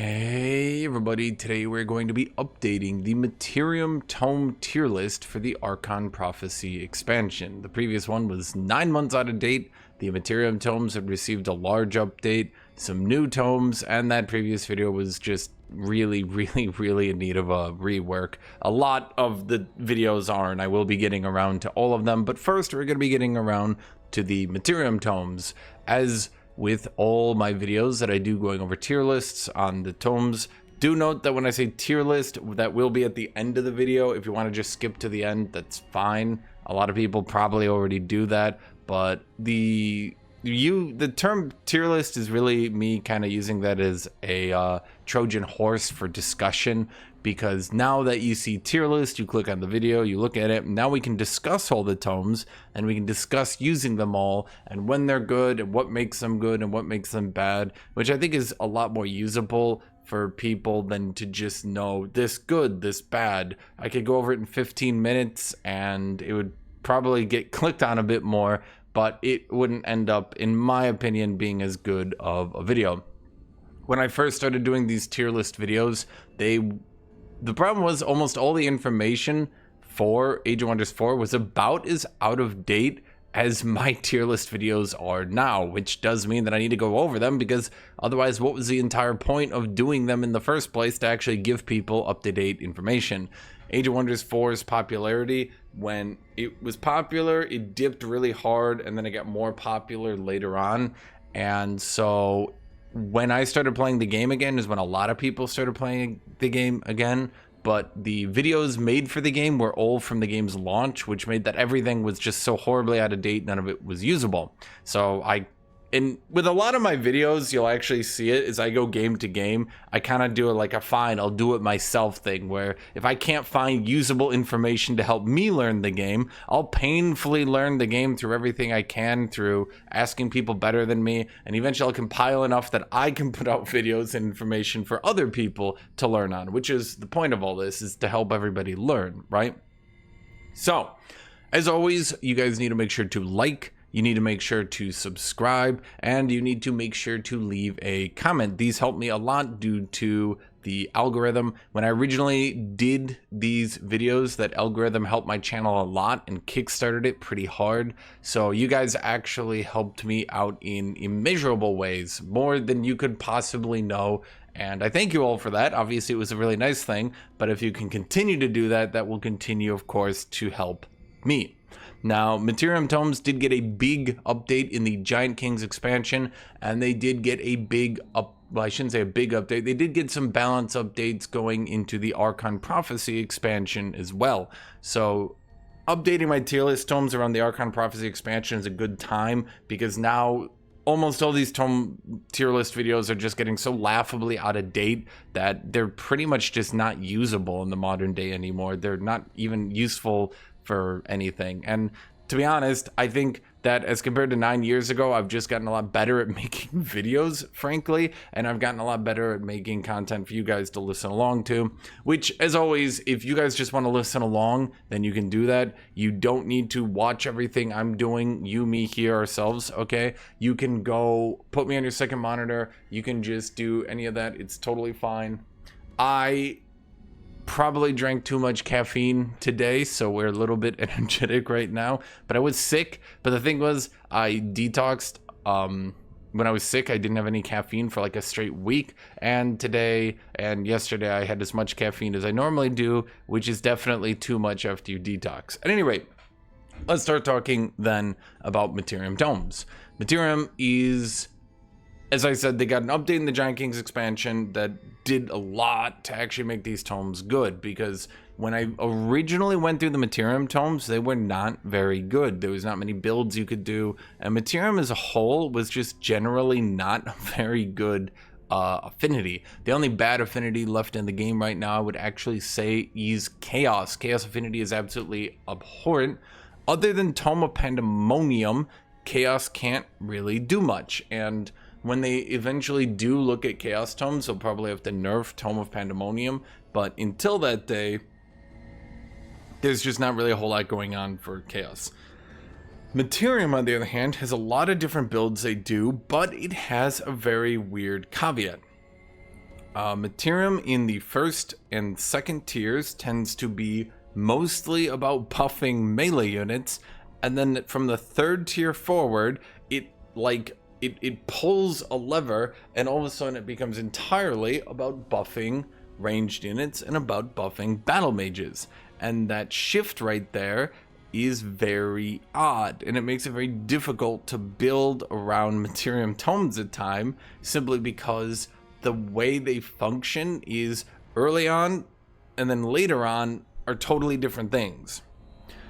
Hey everybody, today we're going to be updating the Materium Tome tier list for the Archon Prophecy expansion. The previous one was 9 months out of date. The Materium Tomes had received a large update, some new tomes, and that previous video was just really in need of a rework. A lot of the videos are, and I will be getting around to all of them, but first we're going to be getting around to the Materium Tomes. As with all my videos that I do going over tier lists on the tomes, do note that when I say tier list, that will be at the end of the video. If you want to just skip to the end, that's fine. A lot of people probably already do that, but the term tier list is really me kind of using that as a Trojan horse for discussion, because now that you see tier list, you click on the video, you look at it, now we can discuss all the tomes, and we can discuss using them all, and when they're good, and what makes them good, and what makes them bad, which I think is a lot more usable for people than to just know this good, this bad. I could go over it in 15 minutes, and it would probably get clicked on a bit more, but it wouldn't end up, in my opinion, being as good of a video. When I first started doing these tier list videos, the problem was almost all the information for Age of Wonders 4 was about as out of date as my tier list videos are now, which does mean that I need to go over them, because otherwise what was the entire point of doing them in the first place, to actually give people up-to-date information? Age of Wonders 4's popularity, when it was popular, it dipped really hard, and then it got more popular later on. And so when I started playing the game again is when a lot of people started playing the game again, but the videos made for the game were all from the game's launch, which made that everything was just so horribly out of date, none of it was usable. So and with a lot of my videos, you'll actually see it as I go game to game. I kind of do it like a fine, I'll do it myself thing, where if I can't find usable information to help me learn the game, I'll painfully learn the game through everything I can, through asking people better than me, and eventually I'll compile enough that I can put out videos and information for other people to learn on, which is the point of all this, is to help everybody learn, right? So, as always, you guys need to make sure to like, you need to make sure to subscribe, and you need to make sure to leave a comment. These help me a lot due to the algorithm. When I originally did these videos, that algorithm helped my channel a lot and kickstarted it pretty hard. So you guys actually helped me out in immeasurable ways, more than you could possibly know. And I thank you all for that. Obviously, it was a really nice thing, but if you can continue to do that, that will continue, of course, to help me. Now, Materium Tomes did get a big update in the Giant Kings expansion, and they did get a big well, I shouldn't say a big update. They did get some balance updates going into the Archon Prophecy expansion as well. So, updating my tier list tomes around the Archon Prophecy expansion is a good time, because now almost all these tome tier list videos are just getting so laughably out of date that they're pretty much just not usable in the modern day anymore. They're not even useful for anything. And to be honest, I think that as compared to 9 years ago, I've just gotten a lot better at making videos, frankly, and I've gotten a lot better at making content for you guys to listen along to, which, as always, if you guys just want to listen along, then you can do that. You don't need to watch everything I'm doing, you, me, here, ourselves, okay? You can go put me on your second monitor. You can just do any of that. It's totally fine. I probably drank too much caffeine today, so we're a little bit energetic right now, but I was sick. But the thing was, I detoxed. When I was sick, I didn't have any caffeine for like a straight week, and today and yesterday I had as much caffeine as I normally do, which is definitely too much after you detox. At any rate, let's start talking then about Materium Tomes. Materium is, as I said, they got an update in the Giant Kings expansion that did a lot to actually make these tomes good, because when I originally went through the Materium tomes, they were not very good. There was not many builds you could do, and Materium as a whole was just generally not a very good affinity. The only bad affinity left in the game right now, I would actually say, is Chaos. Chaos affinity is absolutely abhorrent. Other than Tome of Pandemonium, Chaos can't really do much, and when they eventually do look at Chaos Tomes, they'll probably have to nerf Tome of Pandemonium, but until that day, there's just not really a whole lot going on for Chaos. Materium, on the other hand, has a lot of different builds they do, but it has a very weird caveat. Materium in the first and second tiers tends to be mostly about buffing melee units, and then from the third tier forward, it pulls a lever, and all of a sudden it becomes entirely about buffing ranged units and about buffing battle mages. And that shift right there is very odd, and it makes it very difficult to build around Materium tomes at time, simply because the way they function is early on and then later on are totally different things.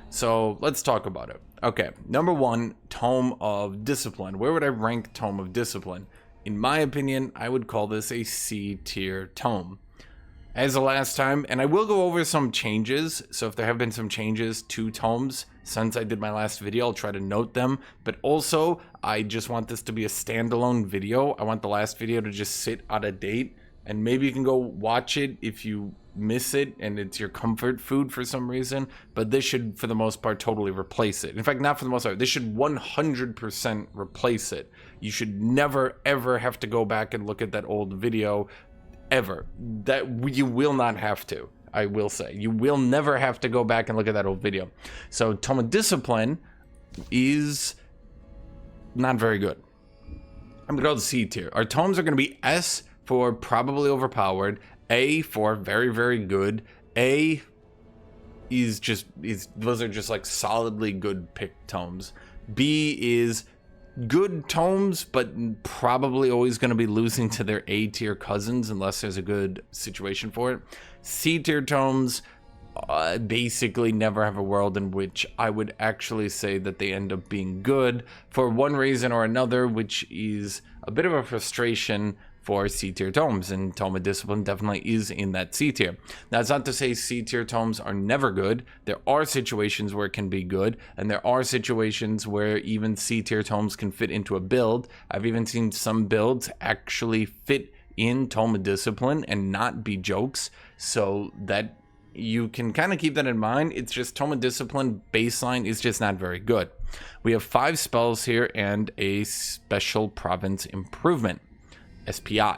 So let's talk about it. Okay, number one, Tome of Discipline. Where would I rank Tome of Discipline? In my opinion, I would call this a C tier tome. As the last time, and I will go over some changes, so if there have been some changes to tomes since I did my last video, I'll try to note them, but also, I just want this to be a standalone video. I want the last video to just sit out of date, and maybe you can go watch it if you miss it and it's your comfort food for some reason, but this should, for the most part, totally replace it. In fact, not for the most part, this should 100% replace it. You should never, ever have to go back and look at that old video ever. That you will not have to. I will say you will never have to go back and look at that old video. So Tome of Discipline is not very good. I'm gonna go to C tier. Our tomes are gonna be S for probably overpowered, A for very, very good. A is those are just like solidly good picked tomes. B is good tomes, but probably always going to be losing to their A tier cousins unless there's a good situation for it. C tier tomes basically never have a world in which I would actually say that they end up being good for one reason or another, which is a bit of a frustration for C tier tomes, and Tome of Discipline definitely is in that C tier. Now, it's not to say C tier tomes are never good. There are situations where it can be good, and there are situations where even C tier tomes can fit into a build. I've even seen some builds actually fit in Tome of Discipline and not be jokes, so that you can kind of keep that in mind. It's just Tome of Discipline baseline is just not very good. We have 5 spells here and a special province improvement. SPI.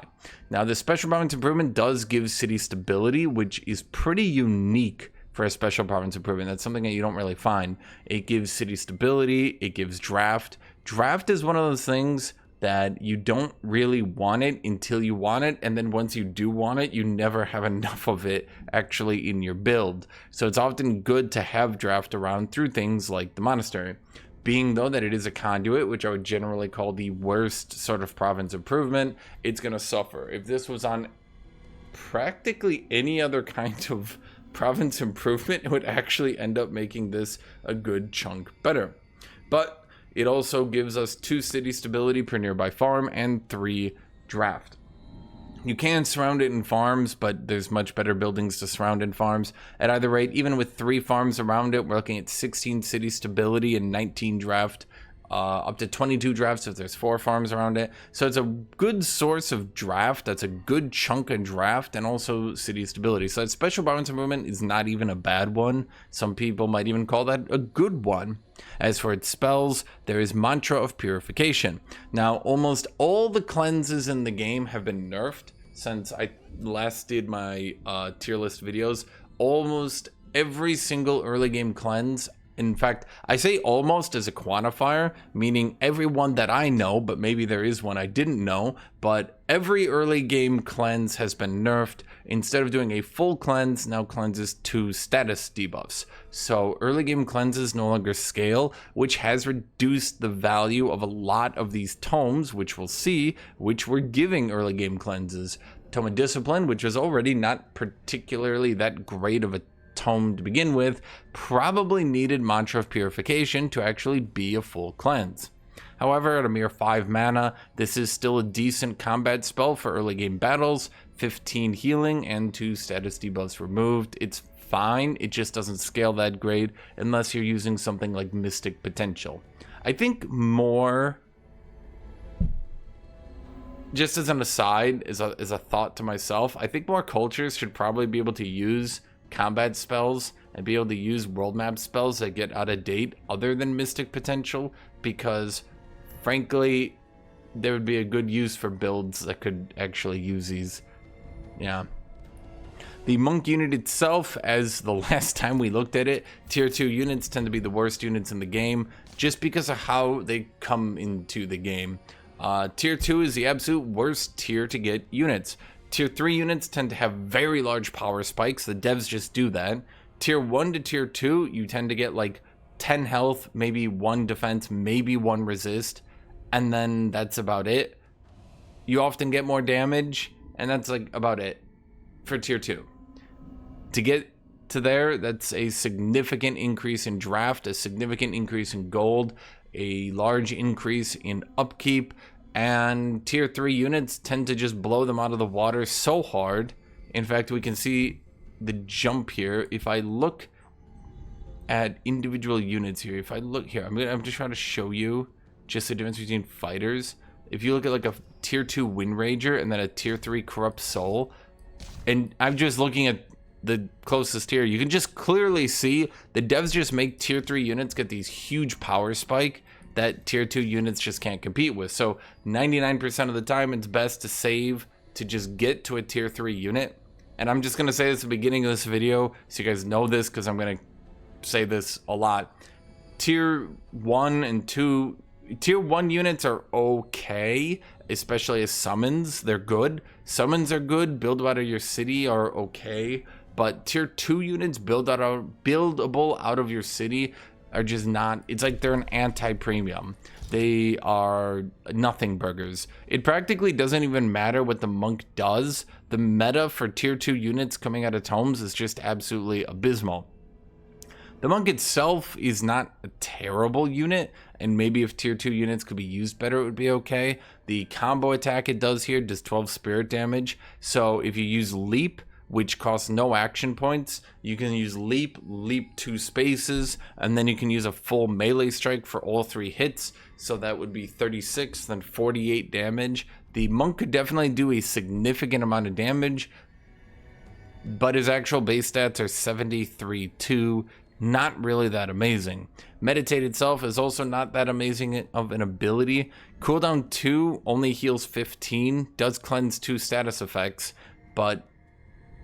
Now, the special province improvement does give city stability, which is pretty unique for a special province improvement. That's something that you don't really find. It gives city stability, it gives draft. Draft is one of those things that you don't really want it until you want it, and then once you do want it, you never have enough of it actually in your build. So it's often good to have draft around through things like the monastery. Being, though, that it is a conduit, which I would generally call the worst sort of province improvement, it's going to suffer. If this was on practically any other kind of province improvement, it would actually end up making this a good chunk better. But it also gives us 2 city stability per nearby farm and 3 draft. You can surround it in farms, but there's much better buildings to surround in farms. At either rate, even with 3 farms around it, we're looking at 16 city stability and 19 draft, up to 22 drafts if there's 4 farms around it. So it's a good source of draft. That's a good chunk of draft and also city stability. So that special province improvement is not even a bad one. Some people might even call that a good one. As for its spells, there is Mantra of Purification. Now, almost all the cleanses in the game have been nerfed since I last did my tier list videos. Almost every single early game cleanse, in fact, I say almost as a quantifier, meaning every one that I know, but maybe there is one I didn't know, but every early game cleanse has been nerfed. Instead of doing a full cleanse, now cleanses 2 status debuffs. So early game cleanses no longer scale, which has reduced the value of a lot of these tomes, which we'll see, which were giving early game cleanses. Tome of Discipline, which was already not particularly that great of a tome to begin with, probably needed Mantra of Purification to actually be a full cleanse. However, at a mere 5 mana, this is still a decent combat spell for early game battles, 15 healing and 2 status debuffs removed. It's fine, it just doesn't scale that great unless you're using something like Mystic Potential. I think more, just as an aside, as a thought to myself, I think more cultures should probably be able to use combat spells and be able to use world map spells that get out of date other than Mystic Potential, because frankly there would be a good use for builds that could actually use these Yeah. The monk unit itself, as the last time we looked at it, tier 2 units tend to be the worst units in the game just because of how they come into the game. Tier 2 is the absolute worst tier to get units. Tier 3 units tend to have very large power spikes. The devs just do that. Tier 1 to tier 2, you tend to get like 10 health, maybe 1 defense, maybe 1 resist, and then that's about it. You often get more damage, and that's like about it for tier 2. To get to there, that's a significant increase in draft, a significant increase in gold, a large increase in upkeep, and tier 3 units tend to just blow them out of the water so hard. In fact, we can see the jump here. If I look at individual units here, if I look here, I'm just trying to show you just the difference between fighters. If you look at like a tier 2 Wind Rager and then a tier 3 Corrupt Soul, and I'm just looking at the closest tier, you can just clearly see the devs just make tier 3 units get these huge power spike that tier 2 units just can't compete with. So 99% of the time it's best to save to just get to a tier 3 unit. And I'm just going to say this at the beginning of this video so you guys know this, because I'm going to say this a lot. Tier 1 and 2, tier 1 units are okay, especially as summons. They're good. Summons are good. Build out of your city are okay. But tier 2 units buildable out of your city are just not. It's like they're an anti-premium. They are nothing burgers. It practically doesn't even matter what the monk does. The meta for tier 2 units coming out of tomes is just absolutely abysmal. The monk itself is not a terrible unit, and maybe if tier 2 units could be used better, it would be okay. The combo attack it does here does 12 spirit damage. So if you use leap, which costs no action points, you can use leap 2 spaces, and then you can use a full melee strike for all 3 hits. So that would be 36, then 48 damage. The monk could definitely do a significant amount of damage, but his actual base stats are 73-2. Not really that amazing. Meditate itself is also not that amazing of an ability. Cooldown 2 only heals 15, does cleanse 2 status effects, but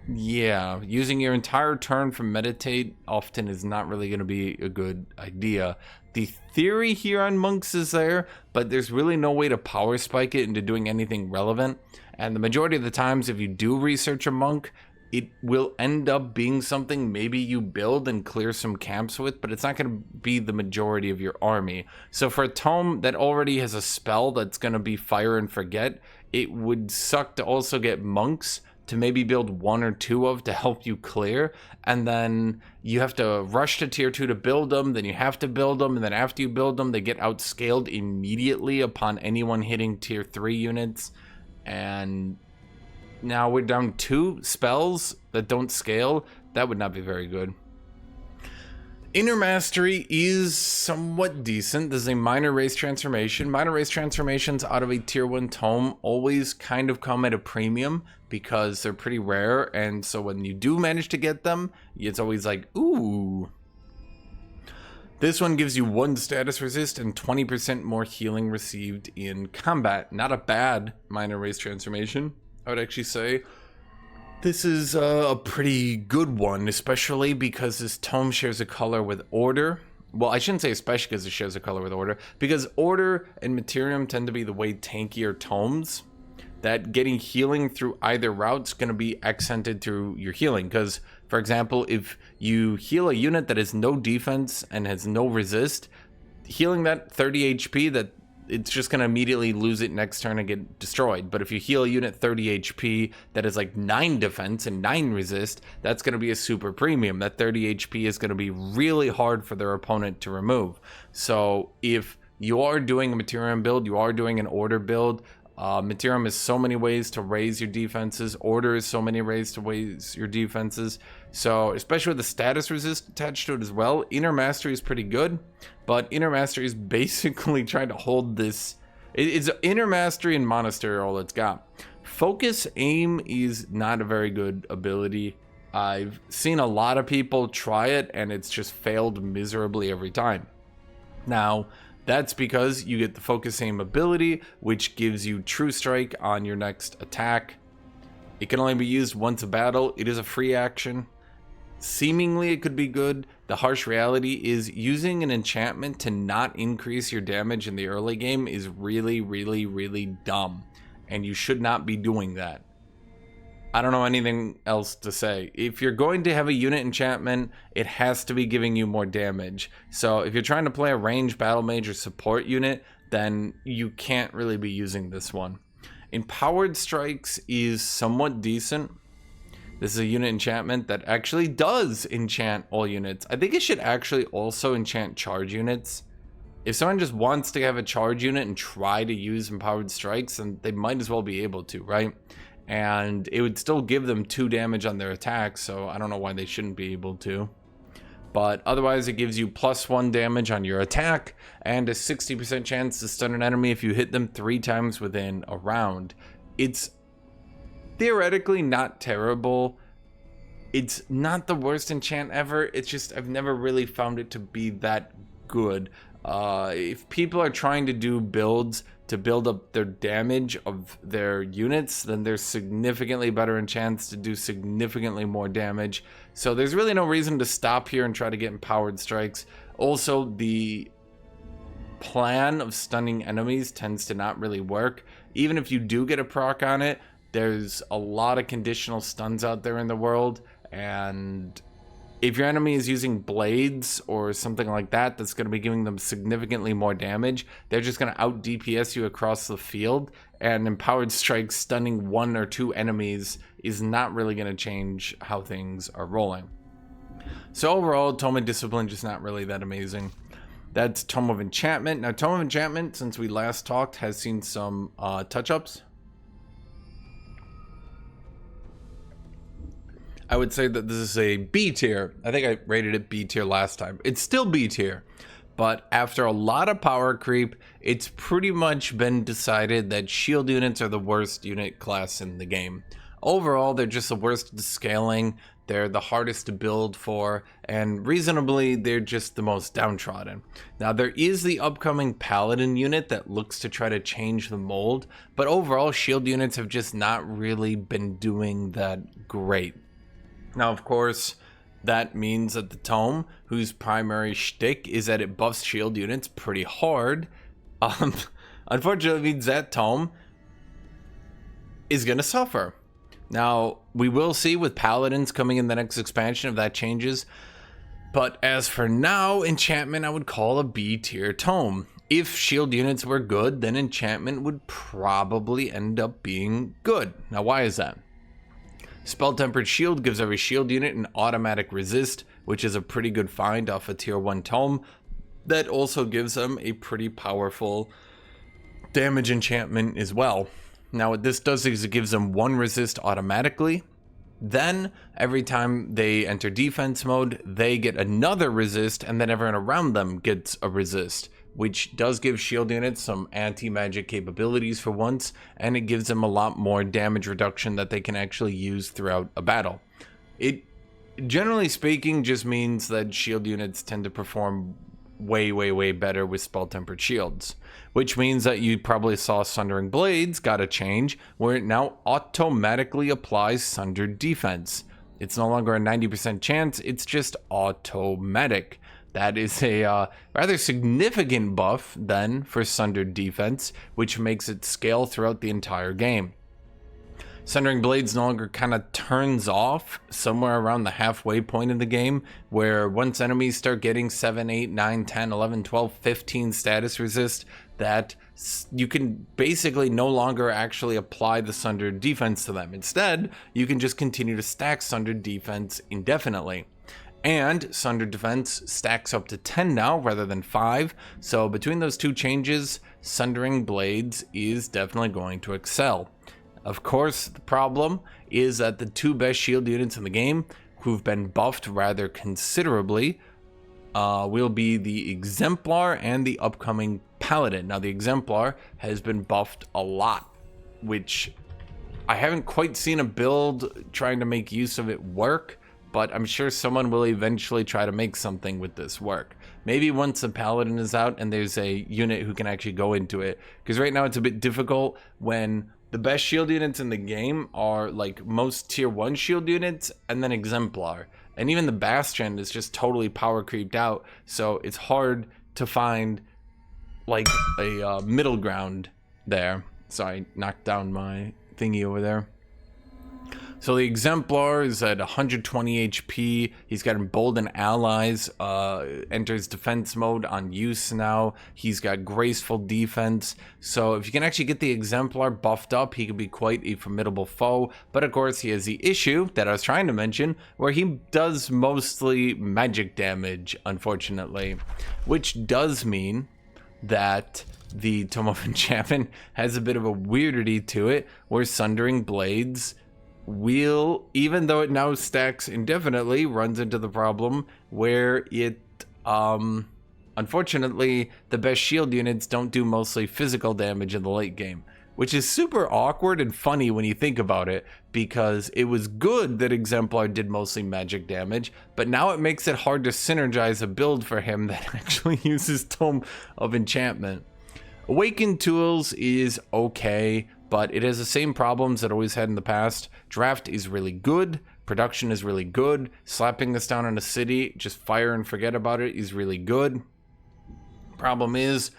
yeah, using your entire turn for meditate often is not really going to be a good idea. The theory here on monks is there, but there's really no way to power spike it into doing anything relevant. And the majority of the times, if you do research a monk, it will end up being something maybe you build and clear some camps with, but it's not going to be the majority of your army. So for a tome that already has a spell that's going to be fire and forget, it would suck to also get monks to maybe build 1 or 2 of to help you clear, and then you have to rush to tier 2 to build them, then you have to build them, and then after you build them, they get outscaled immediately upon anyone hitting tier 3 units, and now we're down 2 spells that don't scale. That would not be very good. Inner Mastery is somewhat decent. This is a minor race transformation. Minor race transformations out of a tier 1 tome always kind of come at a premium because they're pretty rare, and so when you do manage to get them, it's always like, ooh. This one gives you 1 status resist and 20% more healing received in combat. Not a bad minor race transformation, I would actually say. This is a pretty good one, especially because this tome shares a color with Order. Well, I shouldn't say especially because it shares a color with Order, because Order and Materium tend to be the way tankier tomes, that getting healing through either route's going to be accented through your healing. Because, for example, if you heal a unit that has no defense and has no resist, healing that 30 HP, that it's just going to immediately lose it next turn and get destroyed. But if you heal a unit 30 HP that is like 9 defense and 9 resist, that's going to be a super premium. That 30 HP is going to be really hard for their opponent to remove. So if you are doing a Materium build, you are doing an Order build, Materium is so many ways to raise your defenses. Order is so many ways to raise your defenses. So, especially with the status resist attached to it as well, Inner Mastery is pretty good. But Inner Mastery is basically trying to hold this. It's Inner Mastery and Monastery are all it's got. Focus Aim is not a very good ability. I've seen a lot of people try it, and it's just failed miserably every time. Now, that's because you get the Focus Aim ability, which gives you True Strike on your next attack. It can only be used once a battle. It is a free action. Seemingly it could be good. The harsh reality is using an enchantment to not increase your damage in the early game is really, really, really dumb. And you should not be doing that. I don't know anything else to say. If you're going to have a unit enchantment, it has to be giving you more damage. So if you're trying to play a ranged battle mage or support unit, then you can't really be using this one. Empowered Strikes is somewhat decent. This is a unit enchantment that actually does enchant all units. I think it should actually also enchant charge units. If someone just wants to have a charge unit and try to use Empowered Strikes, then they might as well be able to, right? And it would still give them 2 damage on their attack, so I don't know why they shouldn't be able to. But otherwise, it gives you +1 damage on your attack and a 60% chance to stun an enemy if you hit them 3 times within a round. It's theoretically not terrible. It's not the worst enchant ever. It's just I've never really found it to be that good. If people are trying to do builds to build up their damage of their units, then there's significantly better enchants to do significantly more damage. So there's really no reason to stop here and try to get Empowered Strikes. Also, the plan of stunning enemies tends to not really work. Even if you do get a proc on it, there's a lot of conditional stuns out there in the world, and if your enemy is using blades or something like that, that's going to be giving them significantly more damage, they're just going to out DPS you across the field, and Empowered Strike stunning 1 or 2 enemies is not really going to change how things are rolling. So overall, Tome of Discipline just not really that amazing. That's Tome of Enchantment. Now, Tome of Enchantment, since we last talked, has seen some touch-ups. I would say that this is a B tier. I think I rated it B tier last time. It's still B tier, but after a lot of power creep, it's pretty much been decided that shield units are the worst unit class in the game. Overall, they're just the worst at scaling, they're the hardest to build for, and reasonably, they're just the most downtrodden. Now, there is the upcoming Paladin unit that looks to try to change the mold, but overall, shield units have just not really been doing that great. Now, of course, that means that the Tome, whose primary shtick is that it buffs shield units pretty hard, unfortunately means that Tome is going to suffer. Now, we will see with Paladins coming in the next expansion if that changes, but as for now, Enchantment I would call a B tier Tome. If shield units were good, then Enchantment would probably end up being good. Now, why is that? Spell Tempered Shield gives every shield unit an automatic resist, which is a pretty good find off a tier 1 Tome. That also gives them a pretty powerful damage enchantment as well. Now what this does is it gives them 1 resist automatically. Then every time they enter defense mode, they get another resist, and then everyone around them gets a resist, which does give shield units some anti-magic capabilities for once, and it gives them a lot more damage reduction that they can actually use throughout a battle. It, generally speaking, just means that shield units tend to perform way better with spell-tempered shields, which means that you probably saw Sundering Blades got a change where it now automatically applies Sundered Defense. It's no longer a 90% chance, it's just automatic. That is a rather significant buff then for Sundered Defense, which makes it scale throughout the entire game. Sundering Blades no longer kind of turns off somewhere around the halfway point in the game, where once enemies start getting 7, 8, 9, 10, 11, 12, 15 status resist, that you can basically no longer actually apply the Sundered Defense to them. Instead, you can just continue to stack Sundered Defense indefinitely. And Sundered Defense stacks up to 10 now rather than 5, so between those two changes, Sundering Blades is definitely going to excel. Of course, the problem is that the 2 best shield units in the game, who've been buffed rather considerably, will be the Exemplar and the upcoming Paladin. Now, the Exemplar has been buffed a lot, which I haven't quite seen a build trying to make use of it work, but I'm sure someone will eventually try to make something with this work. Maybe once the Paladin is out and there's a unit who can actually go into it, because right now it's a bit difficult when The best shield units in the game are like most tier 1 shield units and then Exemplar. And even the Bastion is just totally power creeped out, so it's hard to find like a middle ground there. Sorry, knocked down my thingy over there. So the Exemplar is at 120 HP. He's got Emboldened Allies, enters defense mode on use now. He's got Graceful Defense. So if you can actually get the Exemplar buffed up, he can be quite a formidable foe. But of course, he has the issue that I was trying to mention, where he does mostly magic damage, unfortunately. Which does mean that the Tome of Enchantment has a bit of a weirdity to it, where Sundering Blades will, even though it now stacks indefinitely, runs into the problem where it, unfortunately, the best shield units don't do mostly physical damage in the late game, which is super awkward and funny when you think about it, because it was good that Exemplar did mostly magic damage, but now it makes it hard to synergize a build for him that actually uses Tome of Enchantment. Awakened Tools is okay, but it has the same problems it always had in the past. Draft is really good, production is really good, slapping this down on a city, just fire and forget about it, is really good. Problem is,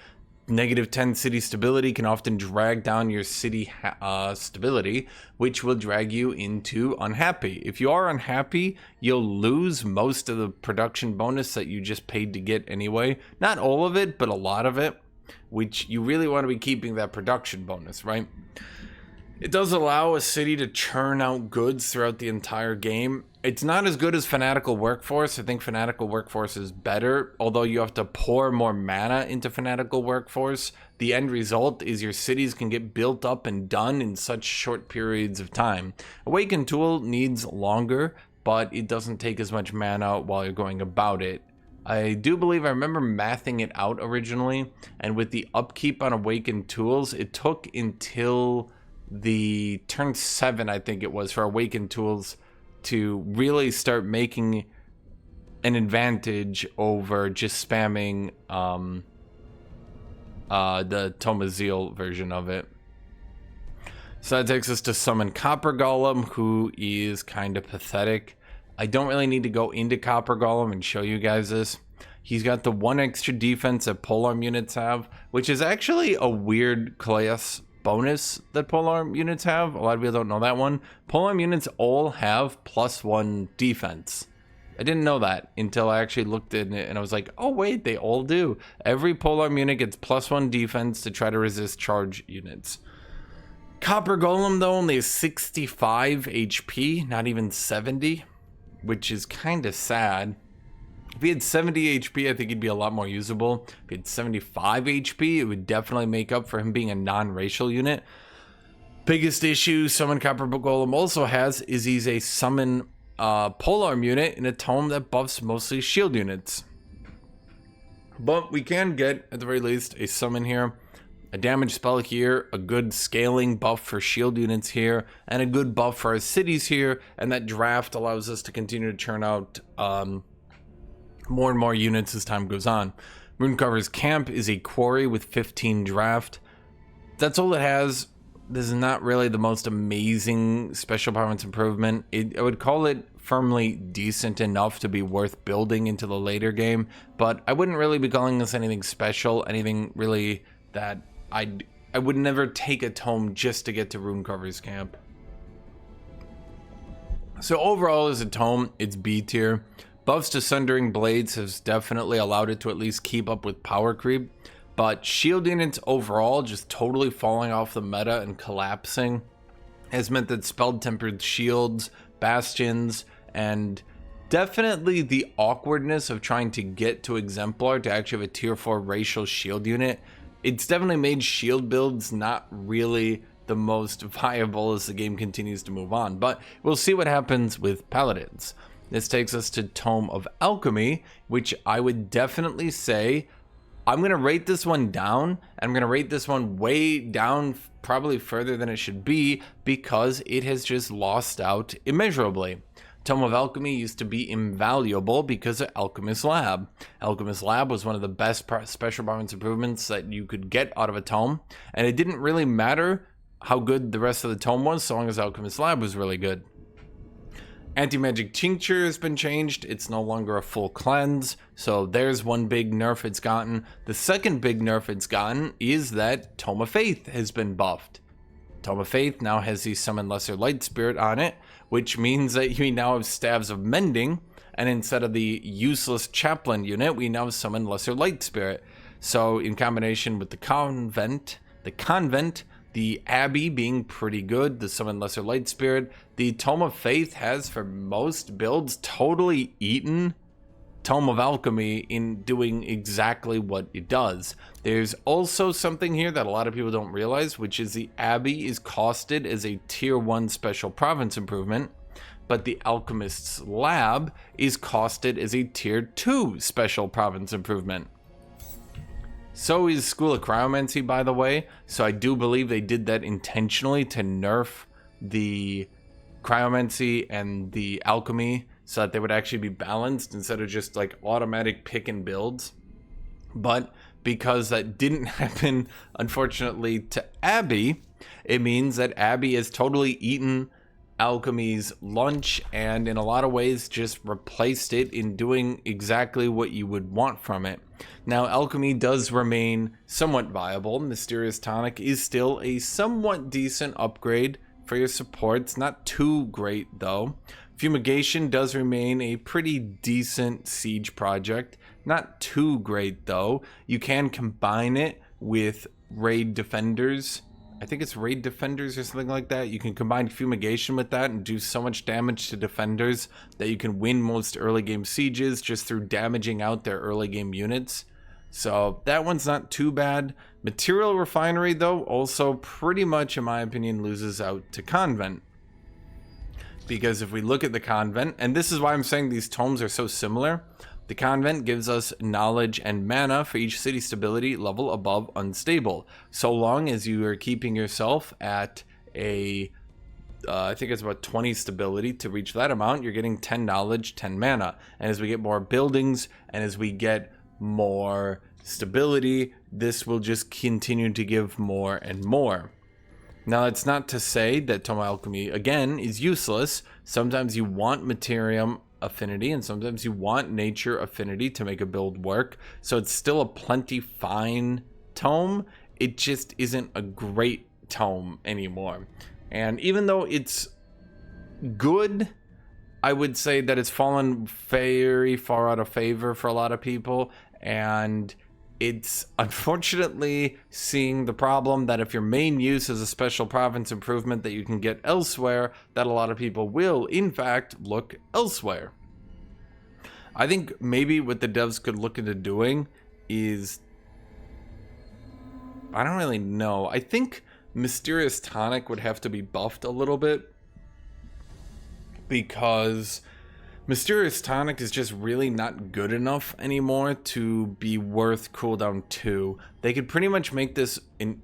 -10 city stability can often drag down your city stability, which will drag you into unhappy. If you are unhappy, you'll lose most of the production bonus that you just paid to get anyway. Not all of it, but a lot of it, which you really want to be keeping that production bonus, right? It does allow a city to churn out goods throughout the entire game. It's not as good as Fanatical Workforce. I think Fanatical Workforce is better, although you have to pour more mana into Fanatical Workforce. The end result is your cities can get built up and done in such short periods of time. Awakened Tool needs longer, but it doesn't take as much mana while you're going about it. I do believe I remember mathing it out originally, and with the upkeep on Awakened Tools, it took until the turn 7, I think it was, for Awakened Tools to really start making an advantage over just spamming the Tome of Zeal version of it. So that takes us to summon Copper Golem, who is kind of pathetic. I don't really need to go into Copper Golem and show you guys this. He's got the 1 extra defense that polearm units have, which is actually a weird class bonus that polearm units have. A lot of people don't know that one. Polearm units all have +1 defense. I didn't know that until I actually looked in it and I was like, oh wait, they all do. Every polearm unit gets +1 defense to try to resist charge units. Copper Golem though only has 65 HP, not even 70, which is kind of sad. If he had 70 HP, I think he'd be a lot more usable. If he had 75 HP, it would definitely make up for him being a non-racial unit. Biggest issue Summon Copper Golem also has is he's a summon polearm unit in a tome that buffs mostly shield units. But we can get, at the very least, a summon here, a damage spell here, a good scaling buff for shield units here, and a good buff for our cities here, and that draft allows us to continue to churn out more and more units as time goes on. Runecarver's Camp is a quarry with 15 draft. That's all it has. This is not really the most amazing special performance improvement. I would call it firmly decent enough to be worth building into the later game, but I wouldn't really be calling this anything special, anything really that I would never take a tome just to get to Runecarver's Camp. So overall as a tome, it's B tier. Buffs to Sundering Blades has definitely allowed it to at least keep up with power creep, but shield units overall just totally falling off the meta and collapsing has meant that spell-tempered shields, bastions, and definitely the awkwardness of trying to get to Exemplar to actually have a tier 4 racial shield unit, it's definitely made shield builds not really the most viable as the game continues to move on, but we'll see what happens with Paladins. This takes us to Tome of Alchemy, which I would definitely say, I'm going to rate this one down. I'm going to rate this one way down, probably further than it should be, because it has just lost out immeasurably. Tome of Alchemy used to be invaluable because of Alchemist Lab. Alchemist Lab was one of the best special performance improvements that you could get out of a tome, and it didn't really matter how good the rest of the tome was, so long as Alchemist Lab was really good. Anti-magic tincture has been changed. It's no longer a full cleanse, so there's one big nerf it's gotten. The second big nerf it's gotten is that Tome of Faith has been buffed. Tome of Faith now has the Summon Lesser Light Spirit on it, which means that you now have Staves of Mending, and instead of the useless Chaplain unit, we now summon Lesser Light Spirit. So in combination with the Convent, the Abbey being pretty good, the Summon Lesser Light Spirit, the Tome of Faith has, for most builds, totally eaten Tome of Alchemy in doing exactly what it does. There's also something here that a lot of people don't realize, which is the Abbey is costed as a Tier 1 Special Province improvement, but the Alchemist's Lab is costed as a Tier 2 Special Province improvement. So is School of Cryomancy, by the way, so I do believe they did that intentionally to nerf the Cryomancy and the Alchemy so that they would actually be balanced instead of just like automatic pick and builds. But because that didn't happen, unfortunately, to Abbey, it means that Abbey has totally eaten Alchemy's lunch and in a lot of ways just replaced it in doing exactly what you would want from it. Now, Alchemy does remain somewhat viable. Mysterious Tonic is still a somewhat decent upgrade for your supports. Not too great, though. Fumigation does remain a pretty decent siege project. Not too great, though. You can combine it with Raid Defenders. I think it's Raid Defenders or something like that. You can combine Fumigation with that and do so much damage to Defenders that you can win most early game sieges just through damaging out their early game units. So that one's not too bad. Material Refinery, though, also pretty much, in my opinion, loses out to Convent. Because if we look at the Convent, and this is why I'm saying these tomes are so similar, the Convent gives us knowledge and mana for each city stability level above unstable. So long as you are keeping yourself at a, I think it's about 20 stability to reach that amount, you're getting 10 knowledge, 10 mana. And as we get more buildings, and as we get more stability, this will just continue to give more and more. Now, that's not to say that Tome of Alchemy, again, is useless. Sometimes you want Materium Affinity, and sometimes you want Nature Affinity to make a build work. So it's still a plenty fine tome. It just isn't a great tome anymore. And even though it's good, I would say that it's fallen very far out of favor for a lot of people. And it's unfortunately seeing the problem that if your main use is a special province improvement that you can get elsewhere, that a lot of people will, in fact, look elsewhere. I think maybe what the devs could look into doing is, I don't really know. I think Mysterious Tonic would have to be buffed a little bit, because Mysterious Tonic is just really not good enough anymore to be worth cooldown 2. They could pretty much make this in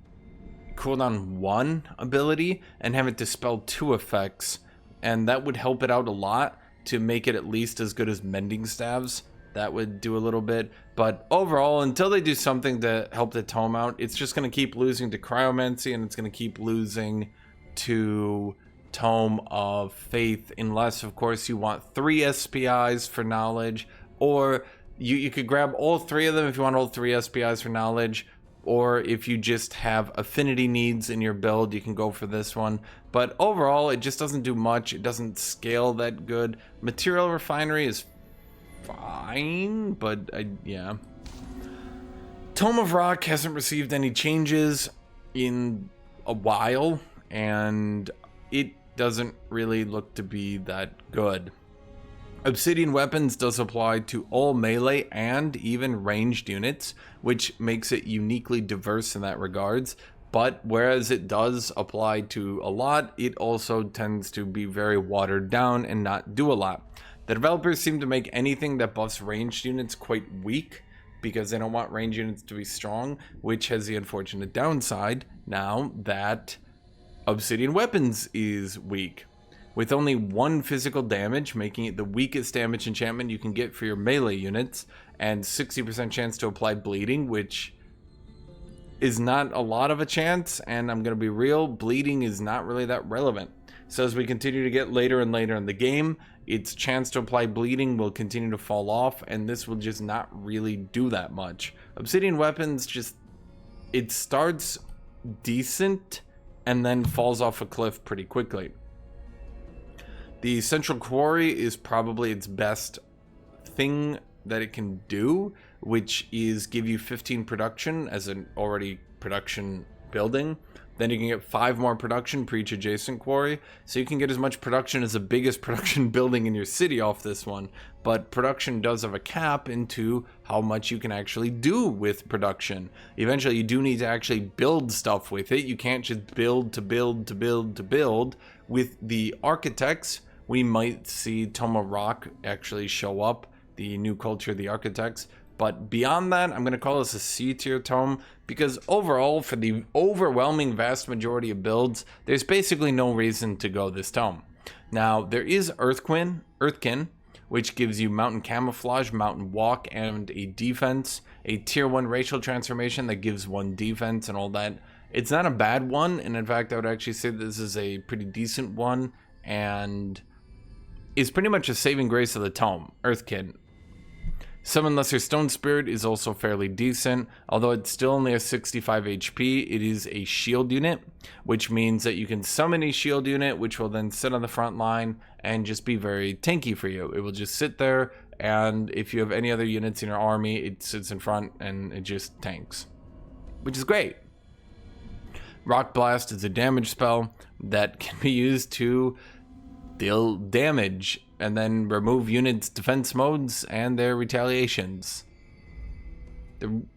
cooldown 1 ability and have it dispel 2 effects, and that would help it out a lot to make it at least as good as Mending Staves. That would do a little bit, but overall, until they do something to help the tome out, it's just going to keep losing to Cryomancy, and it's going to keep losing to Tome of Faith, unless of course you want 3 SPIs for knowledge, or you could grab all 3 of them if you want all 3 SPIs for knowledge, or if you just have affinity needs in your build, you can go for this one. But overall, it just doesn't do much. It doesn't scale that good. Material Refinery is fine, but yeah. Tome of Rock hasn't received any changes in a while, and it doesn't really look to be that good. Obsidian Weapons does apply to all melee and even ranged units, which makes it uniquely diverse in that regards. But whereas it does apply to a lot, it also tends to be very watered down and not do a lot. The developers seem to make anything that buffs ranged units quite weak, because they don't want ranged units to be strong, which has the unfortunate downside now that Obsidian Weapons is weak, with only 1 physical damage, making it the weakest damage enchantment you can get for your melee units, and 60% chance to apply bleeding, which is not a lot of a chance, and I'm going to be real, bleeding is not really that relevant. So as we continue to get later and later in the game, its chance to apply bleeding will continue to fall off, and this will just not really do that much. Obsidian weapons just, it starts decent and then falls off a cliff pretty quickly. The Central Quarry is probably its best thing that it can do, which is give you 15 production as an already production building. Then you can get 5 more production per each adjacent quarry, so you can get as much production as the biggest production building in your city off this one. But production does have a cap into how much you can actually do with production. Eventually you do need to actually build stuff with it. You can't just build to build to build to build. With the architects, we might see Tome of Rock actually show up, the new culture of the architects. But beyond that, I'm going to call this a C tier tome, because overall, for the overwhelming vast majority of builds, there's basically no reason to go this tome. Now, there is Earthkin, which gives you Mountain Camouflage, Mountain Walk, and a defense. A tier 1 racial transformation that gives 1 defense and all that. It's not a bad one, and in fact, I would actually say this is a pretty decent one, and is pretty much a saving grace of the tome, Earthkin. Summon Lesser Stone Spirit is also fairly decent, although it's still only a 65 HP. It is a shield unit, which means that you can summon a shield unit, which will then sit on the front line and just be very tanky for you. It will just sit there, and if you have any other units in your army, it sits in front and it just tanks, which is great. Rock Blast is a damage spell that can be used to deal damage and then remove units' defense modes and their retaliations.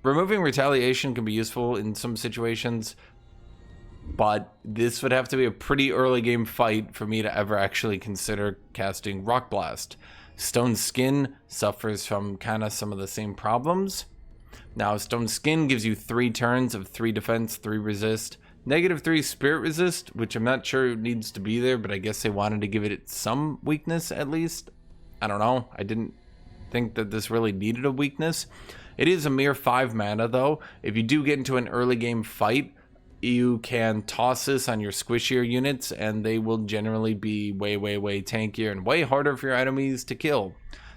Removing retaliation can be useful in some situations, but this would have to be a pretty early game fight for me to ever actually consider casting Rock Blast. Stone Skin suffers from kind of some of the same problems. Now, Stone Skin gives you 3 turns of 3 defense, 3 resist, -3 spirit resist, which I'm not sure needs to be there, but I guess they wanted to give it some weakness at least. I don't know. I didn't think that this really needed a weakness. It is a mere 5 mana though. If you do get into an early game fight, you can toss this on your squishier units and they will generally be way tankier and way harder for your enemies to kill.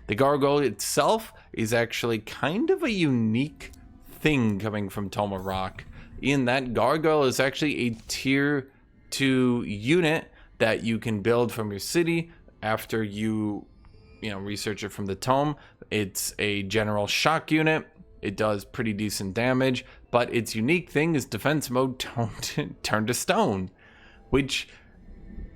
The gargoyle itself is actually kind of a unique thing coming from Tome of Rock, in that gargoyle is actually a tier 2 unit that you can build from your city after you research it from the tome. It's a general shock unit. It does pretty decent damage, but its unique thing is defense mode turn to stone, which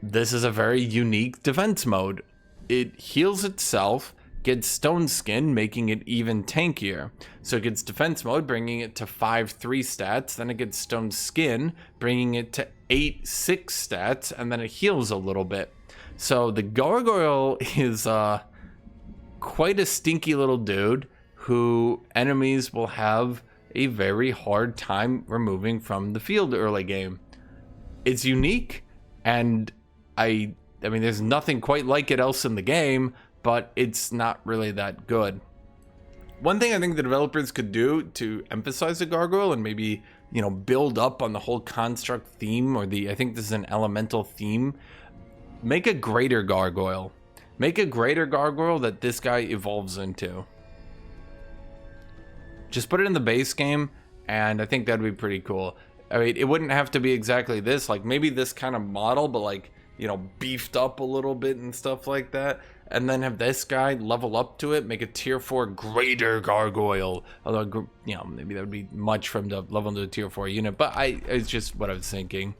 this is a very unique defense mode. It heals itself, gets Stone Skin, making it even tankier. So it gets defense mode, bringing it to 5/3 stats. Then it gets Stone Skin, bringing it to 8/6 stats, and then it heals a little bit. So the gargoyle is quite a stinky little dude who enemies will have a very hard time removing from the field early game. It's unique, and I mean, there's nothing quite like it else in the game, but it's not really that good. One thing I think the developers could do to emphasize the gargoyle and maybe, build up on the whole construct theme, or I think this is an elemental theme, make a greater gargoyle. Make a greater gargoyle that this guy evolves into. Just put it in the base game, and I think that'd be pretty cool. I mean, it wouldn't have to be exactly this, like maybe this kind of model, but like, beefed up a little bit and stuff like that. And then have this guy level up to it, make a tier 4 greater gargoyle. Although, maybe that would be much for him to level into a tier 4 unit, but it's just what I was thinking.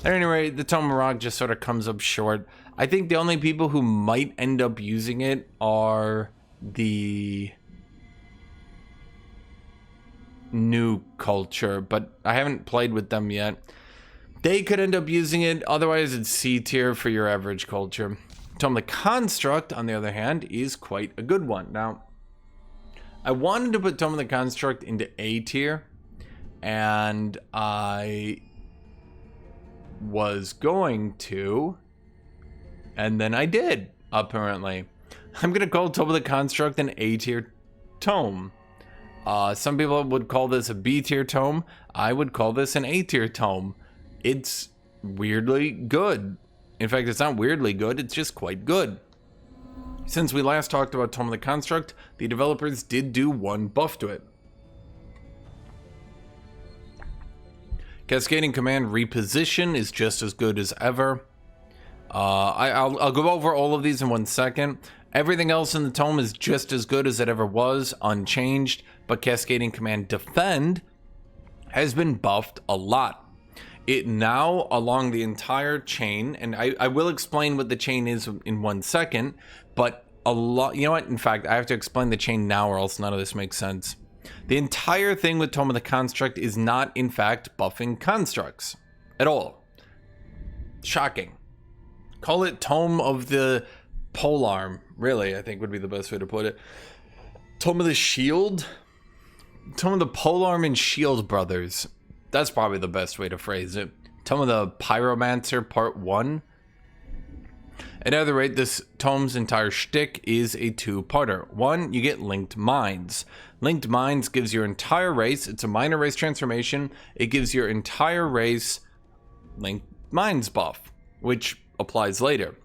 At any rate, the Tome of Rock just sort of comes up short. I think the only people who might end up using it are the new culture, but I haven't played with them yet. They could end up using it, otherwise it's C tier for your average culture. Tome of the Construct, on the other hand, is quite a good one. Now, I wanted to put Tome of the Construct into A tier, and I was going to, and then I did, apparently. I'm going to call Tome of the Construct an A tier tome. Some people would call this a B tier tome. I would call this an A tier tome. It's weirdly good. In fact, it's not weirdly good, it's just quite good. Since we last talked about Tome of the Construct, the developers did do one buff to it. Cascading Command Reposition is just as good as ever. I'll go over all of these in 1 second. Everything else in the tome is just as good as it ever was, unchanged, but Cascading Command Defend has been buffed a lot. It now, along the entire chain, and I will explain what the chain is in 1 second, but a lot, you know what, in fact, I have to explain the chain now or else none of this makes sense. The entire thing with Tome of the Construct is not, in fact, buffing constructs at all. Shocking. Call it Tome of the Polearm, really, I think would be the best way to put it. Tome of the Shield? Tome of the Polearm and Shield Brothers. That's probably the best way to phrase it. Tome of the Pyromancer Part 1. At either rate, this tome's entire shtick is a two-parter. One, you get Linked Minds. Linked Minds gives your entire race, it's a minor race transformation, it gives your entire race Linked Minds buff, which applies later.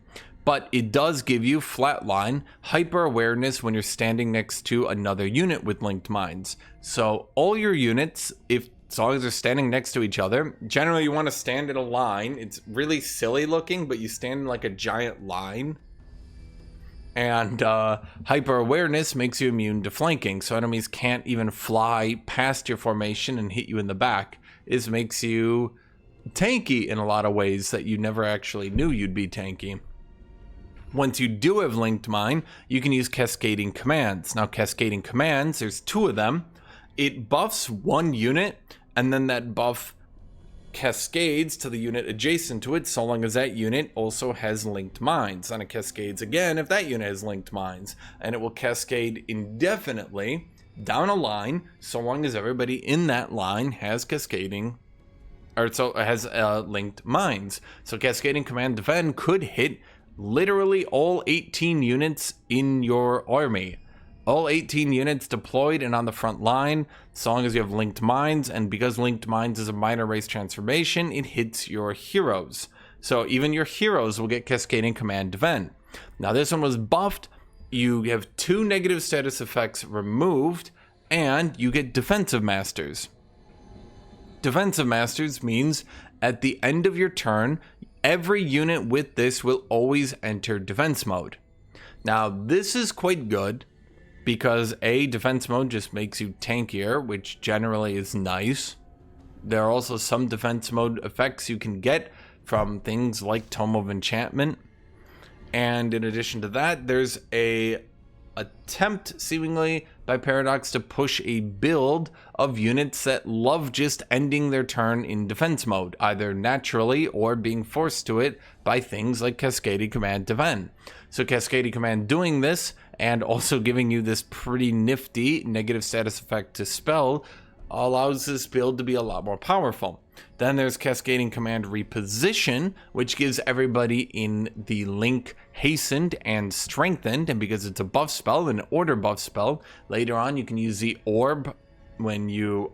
But it does give you Flatline, hyper awareness when you're standing next to another unit with Linked Minds. So all your units, as long as they're standing next to each other, generally you want to stand in a line. It's really silly looking, but you stand in like a giant line. And hyper awareness makes you immune to flanking, so enemies can't even fly past your formation and hit you in the back. This makes you tanky in a lot of ways that you never actually knew you'd be tanky. Once you do have Linked Mind, you can use Cascading Commands. Now, Cascading Commands, there's 2 of them. It buffs one unit, and then that buff cascades to the unit adjacent to it, so long as that unit also has Linked Minds. And it cascades again if that unit has Linked Minds. And it will cascade indefinitely down a line, so long as everybody in that line has cascading, or so has Linked Minds. So Cascading Command Defend could hit literally all 18 units in your army. All 18 units deployed and on the front line, so long as you have Linked Minds, and because Linked Minds is a minor race transformation, it hits your heroes. So even your heroes will get Cascading Command Defend. Now this one was buffed, you have 2 negative status effects removed, and you get Defensive Masters. Defensive Masters means at the end of your turn, every unit with this will always enter defense mode. Now this is quite good, because defense mode just makes you tankier, which generally is nice. There are also some defense mode effects you can get from things like Tome of Enchantment. And in addition to that, there's a attempt, seemingly by Paradox, to push a build of units that love just ending their turn in defense mode, either naturally or being forced to it by things like Cascading Command Defend. So Cascading Command doing this, and also giving you this pretty nifty negative status effect to spell, allows this build to be a lot more powerful. Then there's Cascading Command Reposition, which gives everybody in the link hastened and strengthened, and because it's a buff spell, an order buff spell, later on you can use the orb when you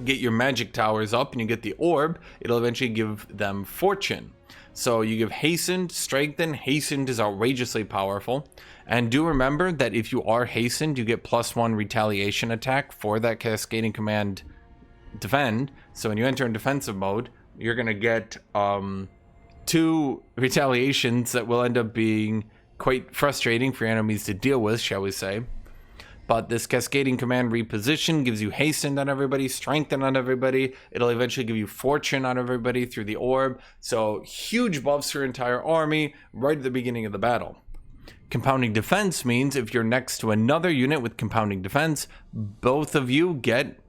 get your magic towers up and you get the orb, it'll eventually give them fortune. So you give hastened, strengthened. Hastened is outrageously powerful. And do remember that if you are hastened, you get +1 retaliation attack for that Cascading Command Defend. So when you enter in defensive mode, you're going to get 2 retaliations that will end up being quite frustrating for your enemies to deal with, shall we say. But this Cascading Command Reposition gives you hastened on everybody, strengthened on everybody. It'll eventually give you fortune on everybody through the orb. So huge buffs for your entire army right at the beginning of the battle. Compounding Defense means if you're next to another unit with Compounding Defense, both of you get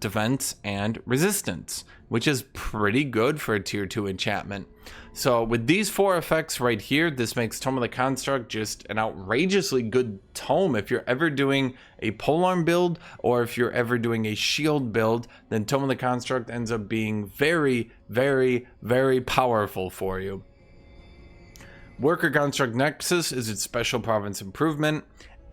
defense and resistance, which is pretty good for a tier 2 enchantment. So with these 4 effects right here, this makes Tome of the Construct just an outrageously good tome. If you're ever doing a polearm build, or if you're ever doing a shield build, then Tome of the Construct ends up being very, very, very powerful for you. Worker Construct Nexus is its special province improvement,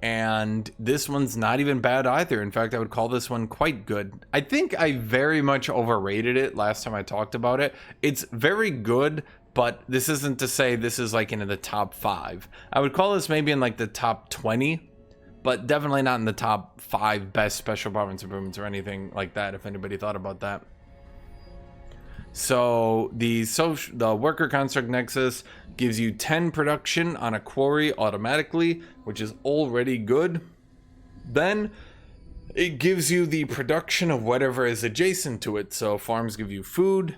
And this one's not even bad either. In fact, I would call this one quite good. I think I very much overrated it last time I talked about it. It's very good, but this isn't to say this is like in the top 5. I would call this maybe in like the top 20, but definitely not in the top 5 best special province improvements or anything like that, if anybody thought about that. So the worker construct nexus gives you 10 production on a quarry automatically, which is already good. Then it gives you the production of whatever is adjacent to it. So farms give you food,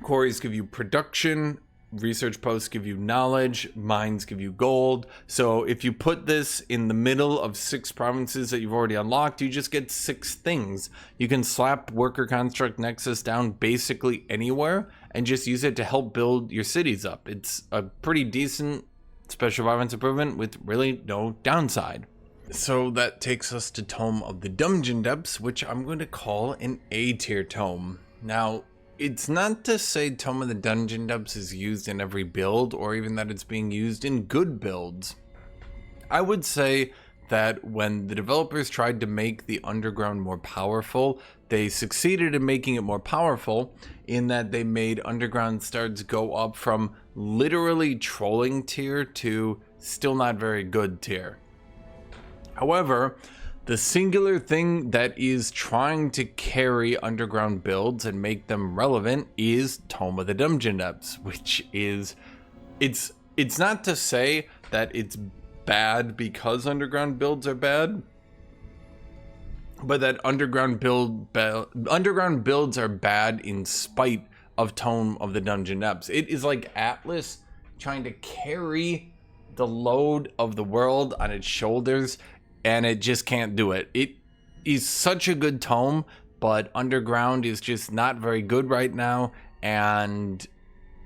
quarries give you production, research posts give you knowledge, mines give you gold. So if you put this in the middle of 6 provinces that you've already unlocked, you just get 6 things. You can slap worker construct nexus down basically anywhere and just use it to help build your cities up. It's a pretty decent special province improvement with really no downside. So that takes us to Tome of the Dungeon Depths, which I'm going to call an A tier tome. Now, it's not to say Tome of the Dungeon Depths is used in every build, or even that it's being used in good builds. I would say that when the developers tried to make the underground more powerful, they succeeded in making it more powerful in that they made underground starts go up from literally trolling tier to still not very good tier. However, the singular thing that is trying to carry underground builds and make them relevant is Tome of the Dungeon Depths, which is, it's not to say that it's bad because underground builds are bad, but that underground builds are bad in spite of Tome of the Dungeon Depths. It is like Atlas trying to carry the load of the world on its shoulders, and it just can't do it. It is such a good tome, but underground is just not very good right now, and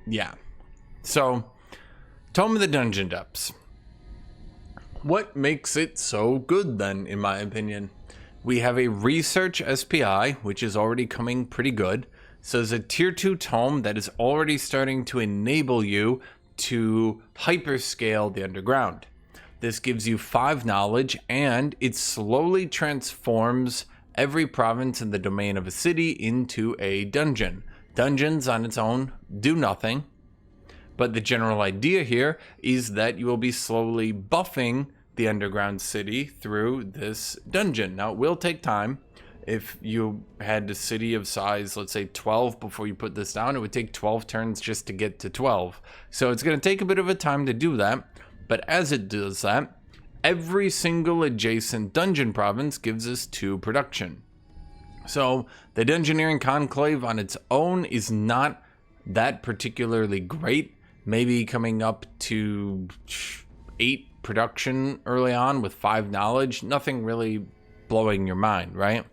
yeah. So, Tome of the Dungeon Depths. What makes it so good then, in my opinion? We have a research SPI, which is already coming pretty good. So it's a tier 2 tome that is already starting to enable you to hyperscale the underground. This gives you 5 knowledge, and it slowly transforms every province in the domain of a city into a dungeon. Dungeons on its own do nothing, but the general idea here is that you will be slowly buffing the underground city through this dungeon. Now, it will take time. If you had a city of size, let's say 12 before you put this down, it would take 12 turns just to get to 12. So it's going to take a bit of a time to do that. But as it does that, every single adjacent dungeon province gives us 2 production. So the Dungeoneering Conclave on its own is not that particularly great. Maybe coming up to 8 production early on with 5 knowledge. Nothing really blowing your mind, right?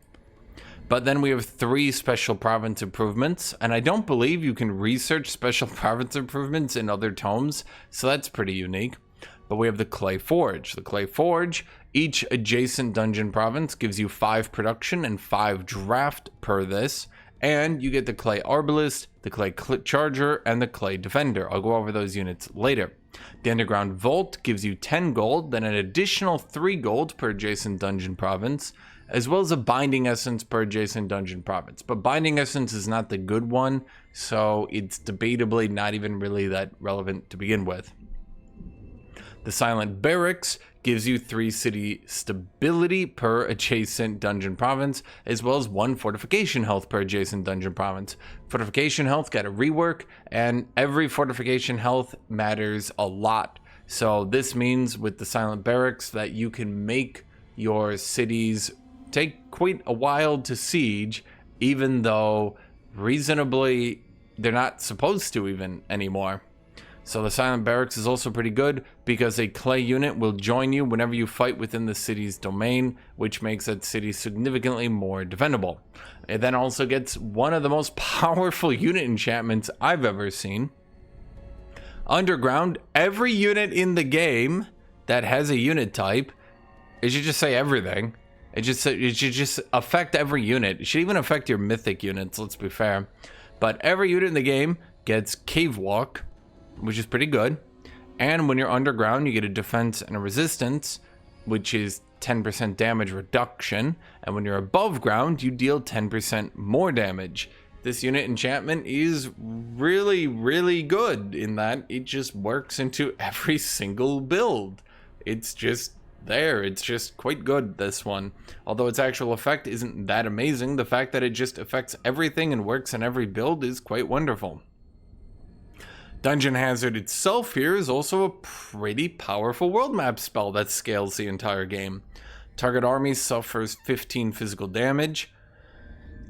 But then we have 3 special province improvements, and I don't believe you can research special province improvements in other tomes, so that's pretty unique. But we have the Clay Forge. The Clay Forge, each adjacent dungeon province gives you 5 production and 5 draft per this, and you get the Clay Arbalist, the Clay Charger, and the Clay Defender. I'll go over those units later. The Underground Vault gives you 10 gold, then an additional 3 gold per adjacent dungeon province, as well as a Binding Essence per adjacent dungeon province. But Binding Essence is not the good one, so it's debatably not even really that relevant to begin with. The Silent Barracks gives you 3 city stability per adjacent dungeon province, as well as 1 fortification health per adjacent dungeon province. Fortification health got a rework, and every fortification health matters a lot. So this means with the Silent Barracks that you can make your cities take quite a while to siege, even though reasonably they're not supposed to even anymore. So the Silent Barracks is also pretty good because a clay unit will join you whenever you fight within the city's domain, which makes that city significantly more defendable. It then also gets one of the most powerful unit enchantments I've ever seen. Underground, every unit in the game that has a unit type, it should just say everything. It should just affect every unit. It should even affect your mythic units, let's be fair. But every unit in the game gets Cave Walk, which is pretty good. And when you're underground, you get a defense and a resistance. which is 10% damage reduction, and when you're above ground, you deal 10% more damage. This unit enchantment is really, really good in that it just works into every single build. It's just there. It's just quite good, this one. Although its actual effect isn't that amazing, the fact that it just affects everything and works in every build is quite wonderful. Dungeon Hazard itself here is also a pretty powerful world map spell that scales the entire game. Target army suffers 15 physical damage,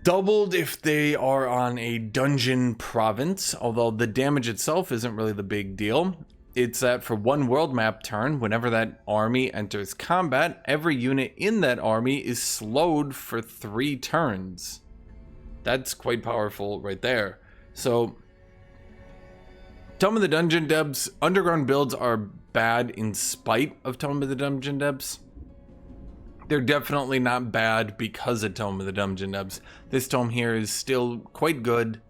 doubled if they are on a dungeon province, although the damage itself isn't really the big deal. It's that for one world map turn, whenever that army enters combat, every unit in that army is slowed for 3 turns. That's quite powerful right there. So, Tome of the Dungeon Depths, underground builds are bad in spite of Tome of the Dungeon Depths. They're definitely not bad because of Tome of the Dungeon Depths. This tome here is still quite good.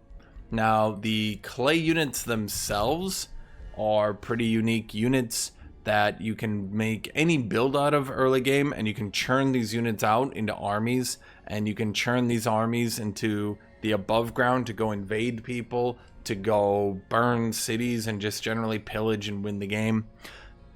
Now, the clay units themselves are pretty unique units that you can make any build out of early game, and you can churn these units out into armies, and you can churn these armies into the above ground to go invade people, to go burn cities, and just generally pillage and win the game.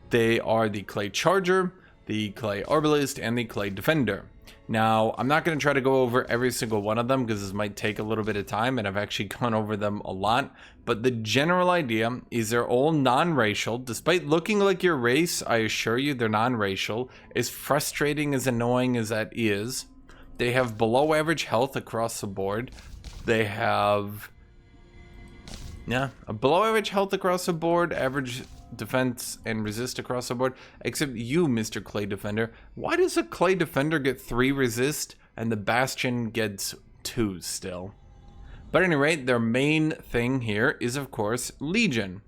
They are the Clay Charger, the Clay Arbalist, and the Clay Defender. Now, I'm not going to try to go over every single one of them because this might take a little bit of time, and I've actually gone over them a lot. But the general idea is they're all non-racial. Despite looking like your race, I assure you they're non-racial. As frustrating, as annoying as that is, they have below average health across the board. They have, a below average health across the board, average defense and resist across the board, except you, Mr. Clay Defender. Why does a Clay Defender get 3 resist and the Bastion gets 2 still? But at any rate, their main thing here is, of course, Legion.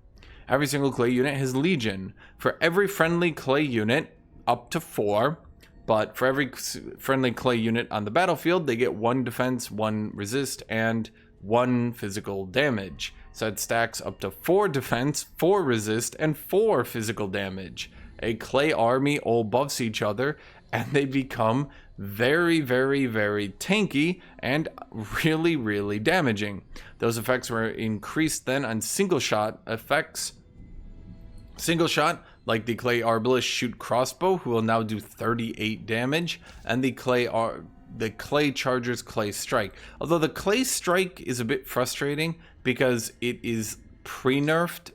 Every single Clay unit has Legion. For every friendly Clay unit, up to 4, but for every friendly Clay unit on the battlefield, they get 1 defense, 1 resist, and 1 physical damage. So it stacks up to 4 defense, 4 resist, and 4 physical damage. A Clay army all buffs each other, and they become very, very, very tanky and really, really damaging. Those effects were increased then on single shot effects. Single shot, like the Clay Arbalist shoot crossbow, who will now do 38 damage, and the Clay Charger's Clay Strike. Although the Clay Strike is a bit frustrating because it is pre-nerfed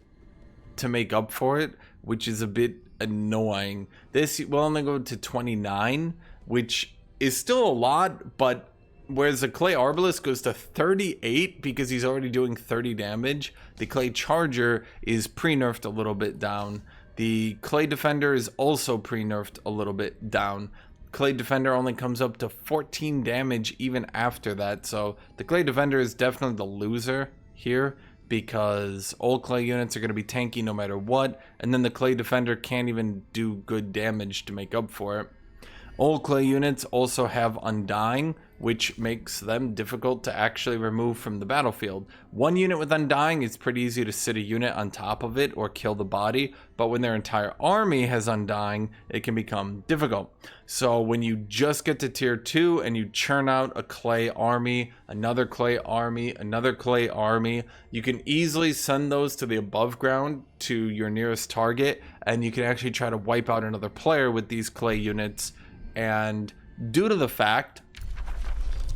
to make up for it, which is a bit annoying. This will only go to 29, which is still a lot, but whereas the Clay Arbalist goes to 38 because he's already doing 30 damage, the Clay Charger is pre-nerfed a little bit down. The Clay Defender is also pre-nerfed a little bit down. Clay Defender only comes up to 14 damage even after that, so the Clay Defender is definitely the loser here because all Clay units are going to be tanky no matter what, and then the Clay Defender can't even do good damage to make up for it. All Clay units also have Undying, which makes them difficult to actually remove from the battlefield. One unit with Undying, it's pretty easy to sit a unit on top of it or kill the body, but when their entire army has Undying, it can become difficult. So when you just get to tier 2 and you churn out a Clay army, another Clay army, another Clay army, you can easily send those to the above ground to your nearest target, and you can actually try to wipe out another player with these Clay units. And due to the fact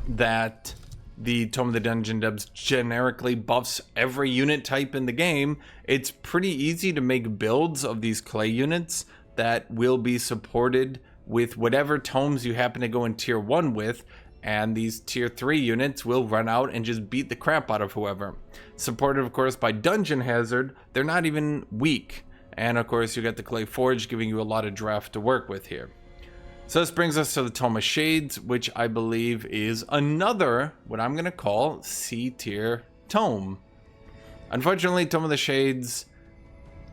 that the Tome of the Dungeon Depths generically buffs every unit type in the game, it's pretty easy to make builds of these Clay units that will be supported with whatever tomes you happen to go in tier 1 with, and these tier 3 units will run out and just beat the crap out of whoever. Supported, of course, by Dungeon Hazard, they're not even weak. And of course, you got the Clay Forge giving you a lot of draft to work with here. So this brings us to the Tome of Shades, which I believe is another, what I'm going to call, C-tier tome. Unfortunately, Tome of the Shades,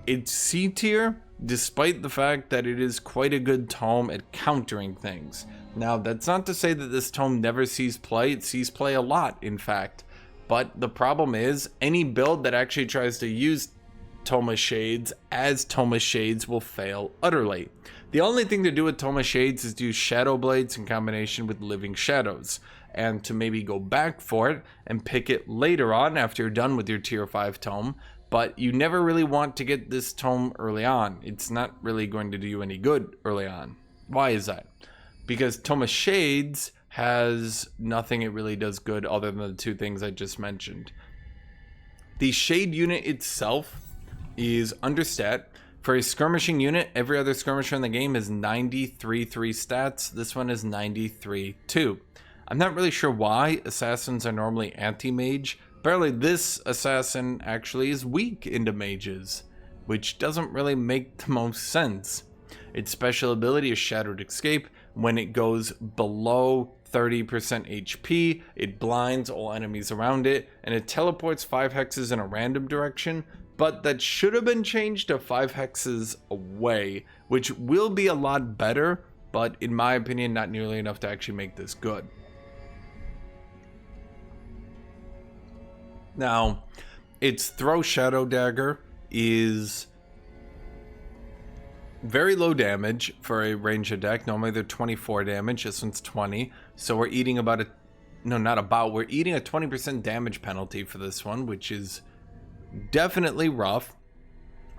it's C-tier, despite the fact that it is quite a good tome at countering things. Now, that's not to say that this tome never sees play. It sees play a lot, in fact. But the problem is, any build that actually tries to use Tome of Shades, as Tome of Shades will fail utterly. The only thing to do with Tome of Shades is to use Shadow Blades in combination with Living Shadows, and to maybe go back for it and pick it later on after you're done with your tier 5 tome. But you never really want to get this tome early on. It's not really going to do you any good early on. Why is that? Because Tome of Shades has nothing it really does good other than the two things I just mentioned. The Shade unit itself is understat. For a skirmishing unit, every other skirmisher in the game is 93-3 stats. This one is 93-2. I'm not really sure why. Assassins are normally anti-mage. Apparently this assassin actually is weak into mages, which doesn't really make the most sense. Its special ability is Shattered Escape. When it goes below 30% HP, it blinds all enemies around it, and it teleports 5 hexes in a random direction, but that should have been changed to 5 hexes away, which will be a lot better, but in my opinion, not nearly enough to actually make this good. Now, its Throw Shadow Dagger is very low damage for a ranged attack. Normally they're 24 damage, this one's 20. So we're eating about we're eating a 20% damage penalty for this one, which is definitely rough.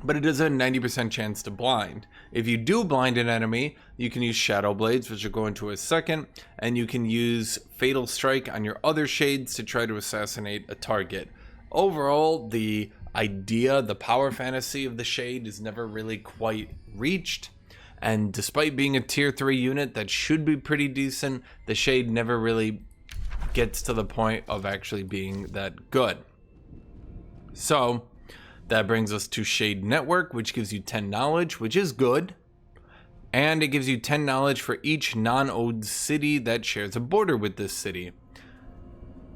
But it does have a 90% chance to blind. If you do blind an enemy, you can use Shadow Blades, which will go into a second, and you can use Fatal Strike on your other shades to try to assassinate a target. Overall, the idea, the power fantasy of the Shade is never really quite reached, and despite being a tier 3 unit that should be pretty decent, the Shade never really gets to the point of actually being that good. So that brings us to Shade Network, which gives you 10 knowledge, which is good. And it gives you 10 knowledge for each non-owed city that shares a border with this city.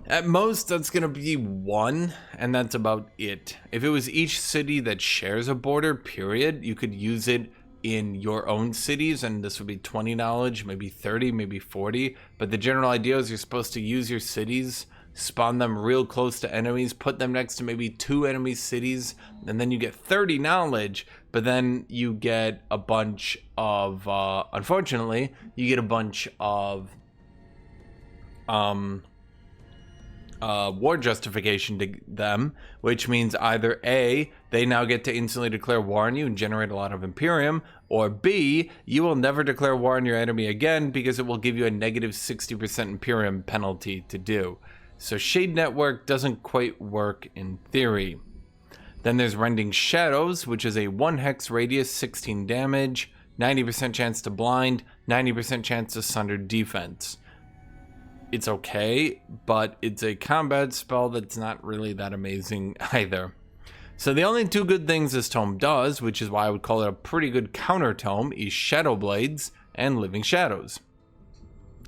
At most, that's going to be 1, and that's about it. If it was each city that shares a border, period, you could use it in your own cities, and this would be 20 knowledge, maybe 30, maybe 40. But the general idea is you're supposed to use your cities, spawn them real close to enemies, put them next to maybe 2 enemy cities, and then you get 30 knowledge, but then you get a bunch of, unfortunately, you get a bunch of war justification to them, which means either A, they now get to instantly declare war on you and generate a lot of Imperium, or B, you will never declare war on your enemy again because it will give you a negative 60% Imperium penalty to do. So Shade Network doesn't quite work in theory. Then there's Rending Shadows, which is a 1 hex radius, 16 damage, 90% chance to blind, 90% chance to sunder defense. It's okay, but it's a combat spell that's not really that amazing either. So the only 2 good things this tome does, which is why I would call it a pretty good counter tome, is Shadow Blades and Living Shadows.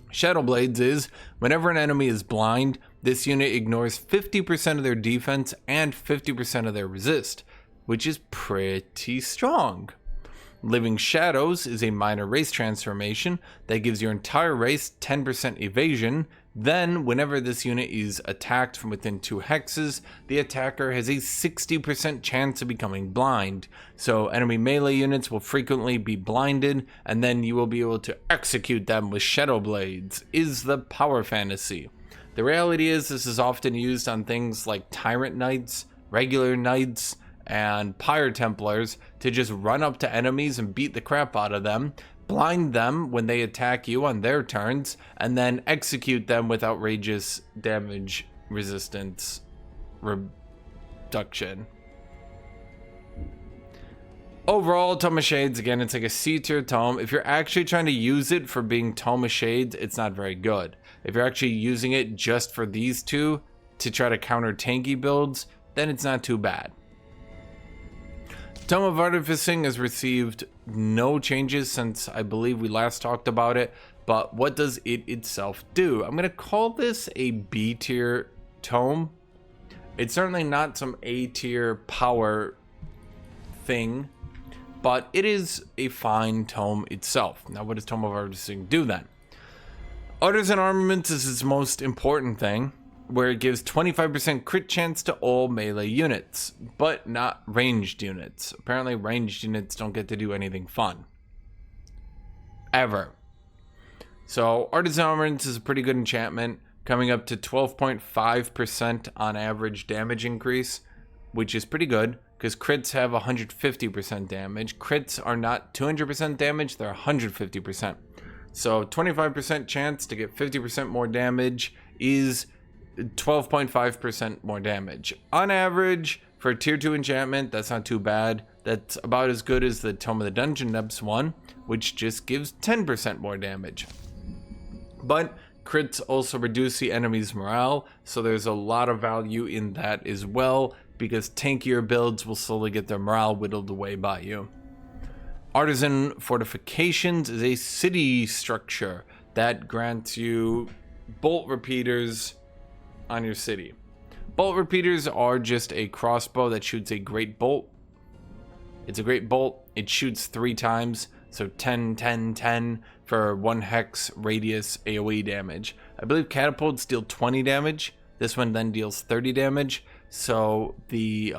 Shadow Blades is, whenever an enemy is blind, this unit ignores 50% of their defense and 50% of their resist, which is pretty strong. Living Shadows is a minor race transformation that gives your entire race 10% evasion. Then, whenever this unit is attacked from within 2 hexes, the attacker has a 60% chance of becoming blind. So enemy melee units will frequently be blinded, and then you will be able to execute them with Shadow Blades, is the power fantasy. The reality is this is often used on things like Tyrant Knights, regular Knights, and Pyre Templars to just run up to enemies and beat the crap out of them, blind them when they attack you on their turns, and then execute them with outrageous damage resistance reduction. Overall, Tome of Shades, again, it's like a C tier tome. If you're actually trying to use it for being Tome of Shades, it's not very good. If you're actually using it just for these 2 to try to counter tanky builds, then it's not too bad. Tome of Artificing has received no changes since I believe we last talked about it, but what does it itself do? I'm going to call this a B tier tome. It's certainly not some A tier power thing, but it is a fine tome itself. Now, what does Tome of Artificing do then? Artisan Armaments is its most important thing. where it gives 25% crit chance to all melee units, but not ranged units. Apparently ranged units don't get to do anything fun. Ever. So Artisan Armaments is a pretty good enchantment, coming up to 12.5% on average damage increase, which is pretty good, because crits have 150% damage. Crits are not 200% damage, they're 150%. So 25% chance to get 50% more damage is 12.5% more damage. On average, for a tier 2 enchantment, that's not too bad. That's about as good as the Tome of the Dungeon Depths one, which just gives 10% more damage. But crits also reduce the enemy's morale, so there's a lot of value in that as well, because tankier builds will slowly get their morale whittled away by you. Artisan Fortifications is a city structure that grants you bolt repeaters on your city. Bolt repeaters are just a crossbow that shoots a great bolt. It's a great bolt. It shoots 3 times, so 10, 10, 10 for 1 hex radius AoE damage. I believe catapults deal 20 damage. This one then deals 30 damage. So the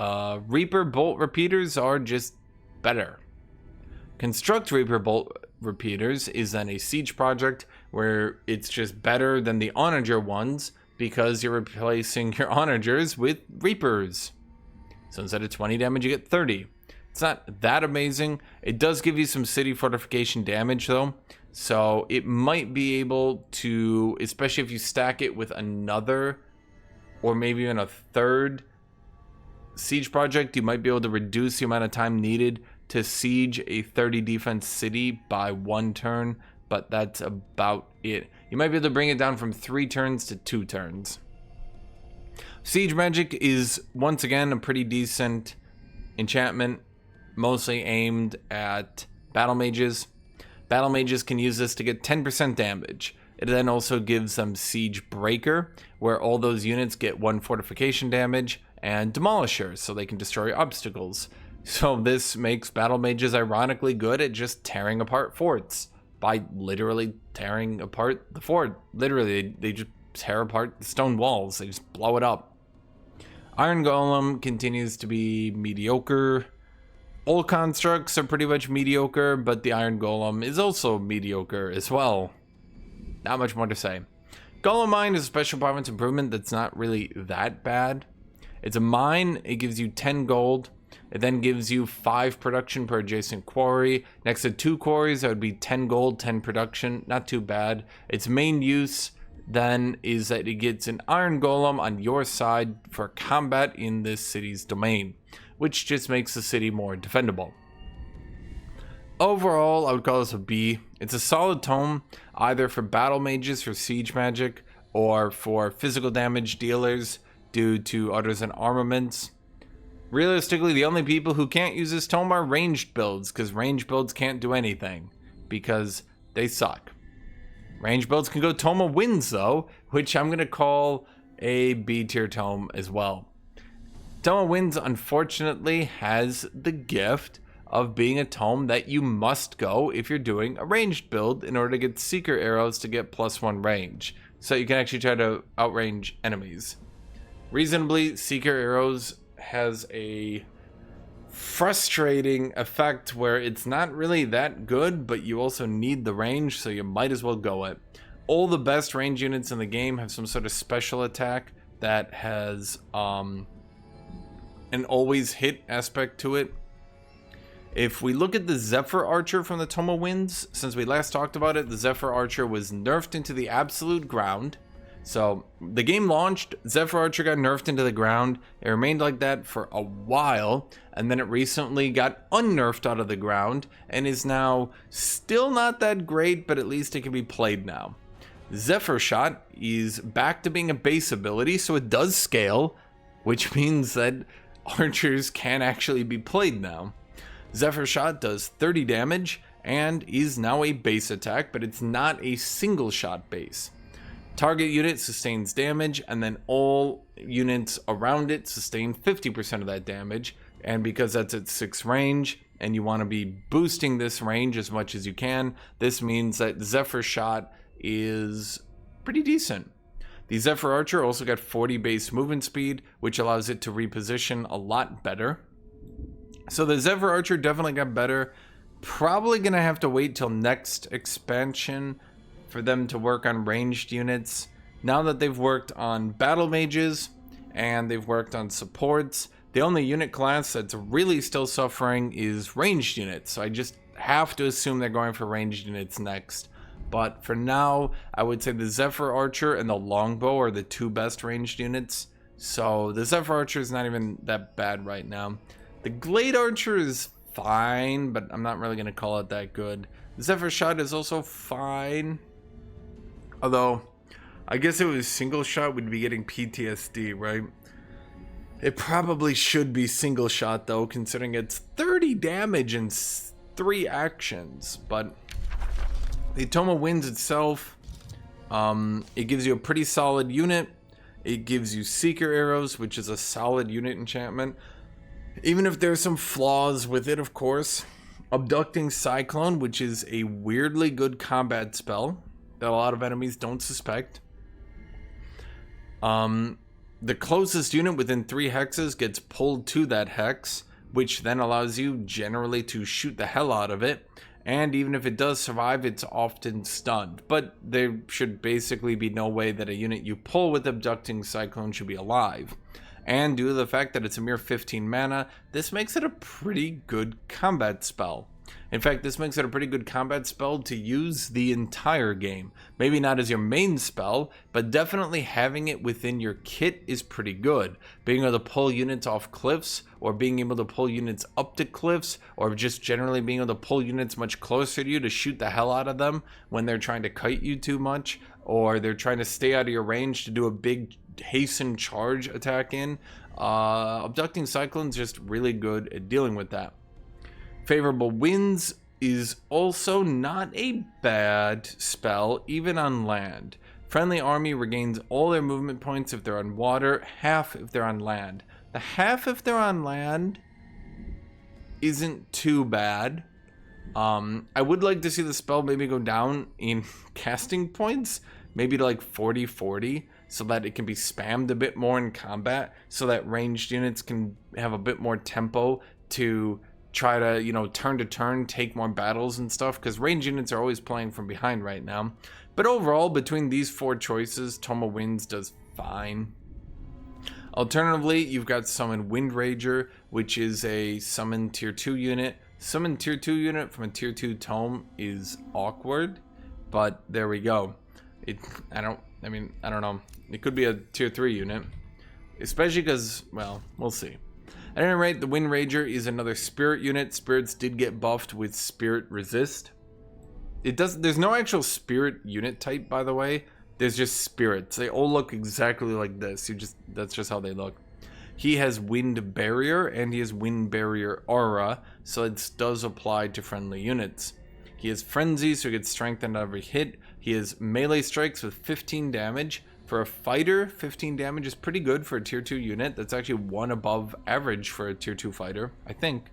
Reaper bolt repeaters are just better. Construct Reaper bolt repeaters is then a siege project where it's just better than the Onager ones, because you're replacing your Onagers with Reapers. So instead of 20 damage, you get 30. It's not that amazing. It does give you some city fortification damage though. So it might be able to, especially if you stack it with another, or maybe even a third siege project, you might be able to reduce the amount of time needed to siege a 30 defense city by 1 turn. But that's about it. You might be able to bring it down from 3 turns to 2 turns. Siege Magic is, once again, a pretty decent enchantment, mostly aimed at Battle Mages. Battle Mages can use this to get 10% damage. It then also gives them Siege Breaker, where all those units get 1 fortification damage, and Demolisher, so they can destroy obstacles. So this makes Battle Mages ironically good at just tearing apart forts, by literally tearing apart the fort. Literally, they just tear apart the stone walls. They just blow it up. Iron Golem continues to be mediocre. All constructs are pretty much mediocre, but the Iron Golem is also mediocre as well. Not much more to say. Golem Mine is a special province improvement that's not really that bad. It's a mine. It gives you 10 gold. It then gives you 5 production per adjacent quarry. Next to 2 quarries, that would be 10 gold, 10 production. Not too bad. Its main use then is that it gets an Iron Golem on your side for combat in this city's domain, which just makes the city more defendable. Overall, I would call this a B. It's a solid tome, either for battle mages for siege magic, or for physical damage dealers due to artisan armaments. Realistically, the only people who can't use this tome are ranged builds, because ranged builds can't do anything, because they suck. Ranged builds can go Tome of Winds, though, which I'm going to call a B tier tome as well. Tome of Winds, unfortunately, has the gift of being a tome that you must go if you're doing a ranged build in order to get Seeker Arrows to get +1 range, so you can actually try to outrange enemies. Reasonably, Seeker Arrows has a frustrating effect where it's not really that good, but you also need the range, so you might as well go it. All the best range units in the game have some sort of special attack that has an always hit aspect to it. If we look at the Zephyr Archer from the Tome of Winds, since we last talked about it, the Zephyr Archer was nerfed into the absolute ground. So the game launched, Zephyr Archer got nerfed into the ground. It remained like that for a while, and then it recently got unnerfed out of the ground and is now still not that great, but at least it can be played now. Zephyr Shot is back to being a base ability, so it does scale, which means that archers can actually be played now. Zephyr Shot does 30 damage and is now a base attack, but it's not a single shot base. Target unit sustains damage, and then all units around it sustain 50% of that damage. And because that's at 6 range, and you want to be boosting this range as much as you can, this means that Zephyr Shot is pretty decent. The Zephyr Archer also got 40 base movement speed, which allows it to reposition a lot better. So the Zephyr Archer definitely got better. Probably going to have to wait till next expansion for them to work on ranged units. Now that they've worked on battle mages and they've worked on supports, the only unit class that's really still suffering is ranged units. So I just have to assume they're going for ranged units next. But for now, I would say the Zephyr Archer and the Longbow are the two best ranged units. So the Zephyr Archer is not even that bad right now. The Glade Archer is fine, but I'm not really going to call it that good. The Zephyr Shot is also fine. Although, I guess if it was single shot, we'd be getting PTSD, right? It probably should be single shot, though, considering it's 30 damage and 3 actions. But the Tome of Winds itself, it gives you a pretty solid unit. It gives you Seeker Arrows, which is a solid unit enchantment. Even if there's some flaws with it, of course. Abducting Cyclone, which is a weirdly good combat spell that a lot of enemies don't suspect. The closest unit within 3 hexes gets pulled to that hex, which then allows you generally to shoot the hell out of it. And even if it does survive, it's often stunned. But there should basically be no way that a unit you pull with Abducting Cyclone should be alive. And due to the fact that it's a mere 15 mana, this makes it a pretty good combat spell. In fact, this makes it a pretty good combat spell to use the entire game. Maybe not as your main spell, but definitely having it within your kit is pretty good. Being able to pull units off cliffs, or being able to pull units up to cliffs, or just generally being able to pull units much closer to you to shoot the hell out of them when they're trying to kite you too much, or they're trying to stay out of your range to do a big hasten charge attack in. Abducting Cyclone's just really good at dealing with that. Favorable Winds is also not a bad spell, even on land. Friendly army regains all their movement points if they're on water, half if they're on land. The half if they're on land isn't too bad. I would like to see the spell maybe go down in casting points, maybe to like 40-40, so that it can be spammed a bit more in combat, so that ranged units can have a bit more tempo to try to, you know, turn to turn, take more battles and stuff, because ranged units are always playing from behind right now. But overall, between these 4 choices, Tome of Winds does fine. Alternatively, you've got Summon Wind Rager, which is a summon tier 2 unit. Summon tier 2 unit from a tier 2 tome is awkward, but there we go. I don't know. It could be a tier 3 unit, especially because, well, we'll see. At any rate, the Wind Rager is another spirit unit. Spirits did get buffed with Spirit Resist. There's no actual spirit unit type, by the way. There's just spirits. They all look exactly like this. That's just how they look. He has Wind Barrier and he has Wind Barrier Aura, so it does apply to friendly units. He has Frenzy, so he gets strengthened on every hit. He has melee strikes with 15 damage. For a fighter, 15 damage is pretty good for a tier 2 unit. That's actually 1 above average for a tier 2 fighter, I think.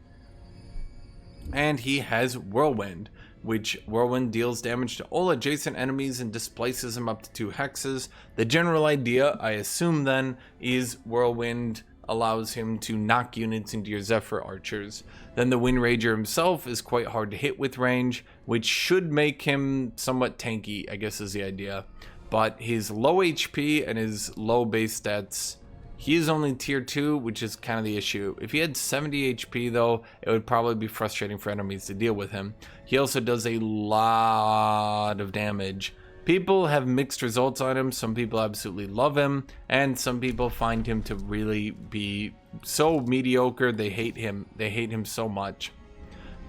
And he has Whirlwind, which Whirlwind deals damage to all adjacent enemies and displaces them up to 2 hexes. The general idea, I assume then, is Whirlwind allows him to knock units into your Zephyr Archers. Then the Wind Rager himself is quite hard to hit with range, which should make him somewhat tanky, I guess is the idea. But his low HP and his low base stats, he is only tier 2, which is kind of the issue. If he had 70 HP though, it would probably be frustrating for enemies to deal with him. He also does a lot of damage. People have mixed results on him. Some people absolutely love him, and some people find him to really be so mediocre they hate him. They hate him so much.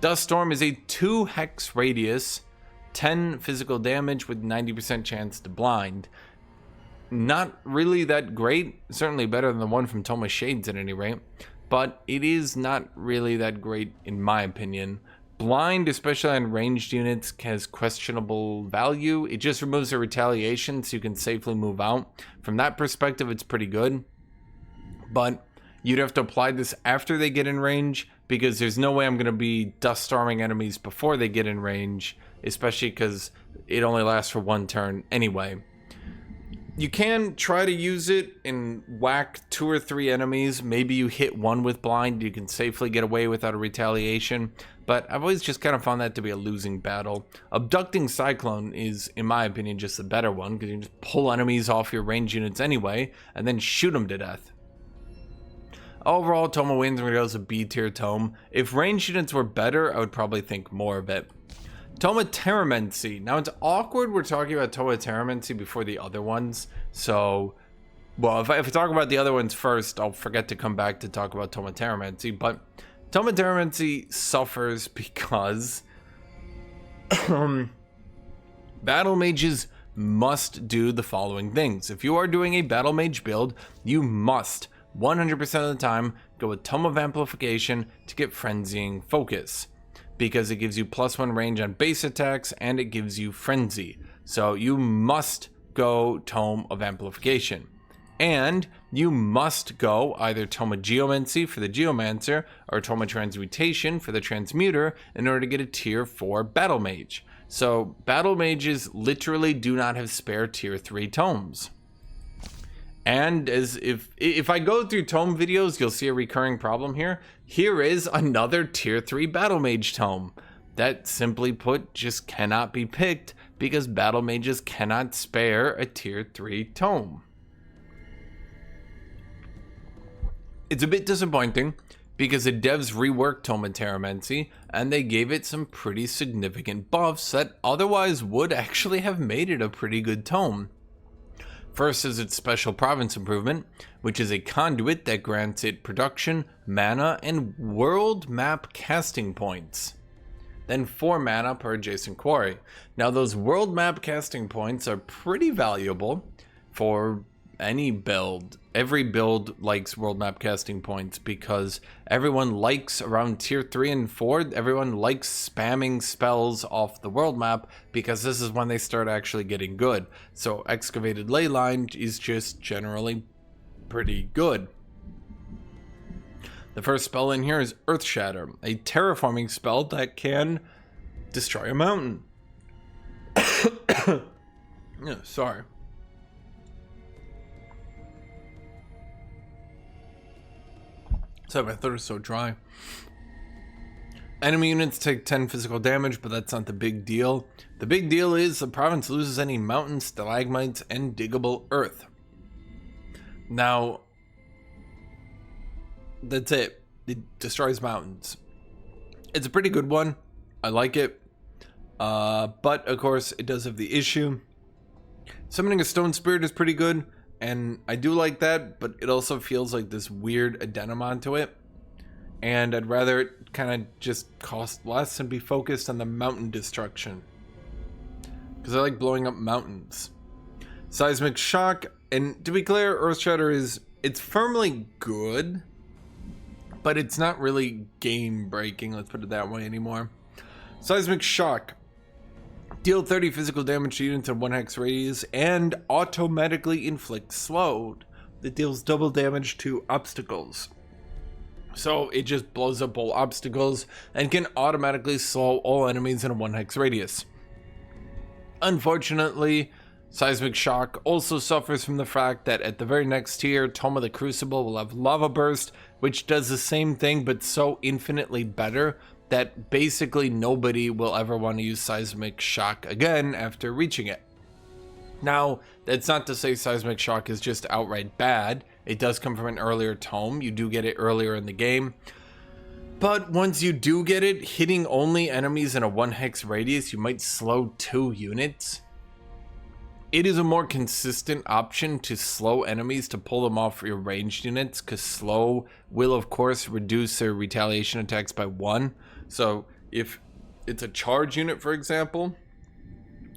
Dust Storm is a 2 hex radius, 10 physical damage with 90% chance to blind. Not really that great, certainly better than the one from Tome of Shades at any rate, but it is not really that great in my opinion. Blind, especially on ranged units, has questionable value. It just removes a retaliation so you can safely move out. From that perspective, it's pretty good, but you'd have to apply this after they get in range, because there's no way I'm going to be dust storming enemies before they get in range, especially because it only lasts for 1 turn anyway. You can try to use it and whack 2 or 3 enemies. Maybe you hit one with blind, you can safely get away without a retaliation. But I've always just kind of found that to be a losing battle. Abducting Cyclone is, in my opinion, just the better one, because you can just pull enemies off your range units anyway, and then shoot them to death. Overall, Tome of Winds is a B tier tome. If range units were better, I would probably think more of it. Tome of Terramancy. Now, it's awkward we're talking about Tome of Terramancy before the other ones. So, well, if I talk about the other ones first, I'll forget to come back to talk about Tome of Terramancy. But Tome of Terramancy suffers because battle mages must do the following things. If you are doing a battle mage build, you must 100% of the time go with Tome of Amplification to get Frenzying Focus, because it gives you +1 range on base attacks and it gives you Frenzy. So you must go Tome of Amplification. And you must go either Tome of Geomancy for the Geomancer or Tome of Transmutation for the Transmuter in order to get a tier 4 Battle Mage. So Battle Mages literally do not have spare tier 3 tomes. And as if I go through tome videos, you'll see a recurring problem here. Here is another tier 3 Battle Mage tome that, simply put, just cannot be picked because Battle Mages cannot spare a tier 3 tome. It's a bit disappointing because the devs reworked Tome of Terramancy and they gave it some pretty significant buffs that otherwise would actually have made it a pretty good tome. First is its special province improvement, which is a conduit that grants it production, mana, and world map casting points. Then 4 mana per adjacent quarry. Now those world map casting points are pretty valuable for any build. Every build likes world map casting points because everyone likes, around tier 3 and 4, everyone likes spamming spells off the world map because this is when they start actually getting good. So Excavated Leyline is just generally pretty good. The first spell in here is Earth Shatter, a terraforming spell that can destroy a mountain. Yeah, sorry. Sorry, my throat is so dry. Enemy units take 10 physical damage, but that's not the big deal. The big deal is the province loses any mountains, stalagmites, and diggable earth. Now, that's it. It destroys mountains. It's a pretty good one. I like it. But, of course, it does have the issue. Summoning a stone spirit is pretty good. And I do like that, but it also feels like this weird addendum onto it. And I'd rather it kind of just cost less and be focused on the mountain destruction. Because I like blowing up mountains. Seismic Shock, and to be clear, Earthshatter it's firmly good, but it's not really game breaking, let's put it that way, anymore. Seismic Shock. Deal 30 physical damage to units in 1 hex radius and automatically inflict slowed. That deals double damage to obstacles. So it just blows up all obstacles and can automatically slow all enemies in a 1 hex radius. Unfortunately, Seismic Shock also suffers from the fact that at the very next tier, Tome of the Crucible will have Lava Burst, which does the same thing but so infinitely better that basically nobody will ever want to use Seismic Shock again after reaching it. Now, that's not to say Seismic Shock is just outright bad. It does come from an earlier tome. You do get it earlier in the game. But once you do get it, hitting only enemies in a 1 hex radius, you might slow 2 units. It is a more consistent option to slow enemies to pull them off your ranged units, because slow will, of course, reduce their retaliation attacks by 1. So if it's a charge unit, for example,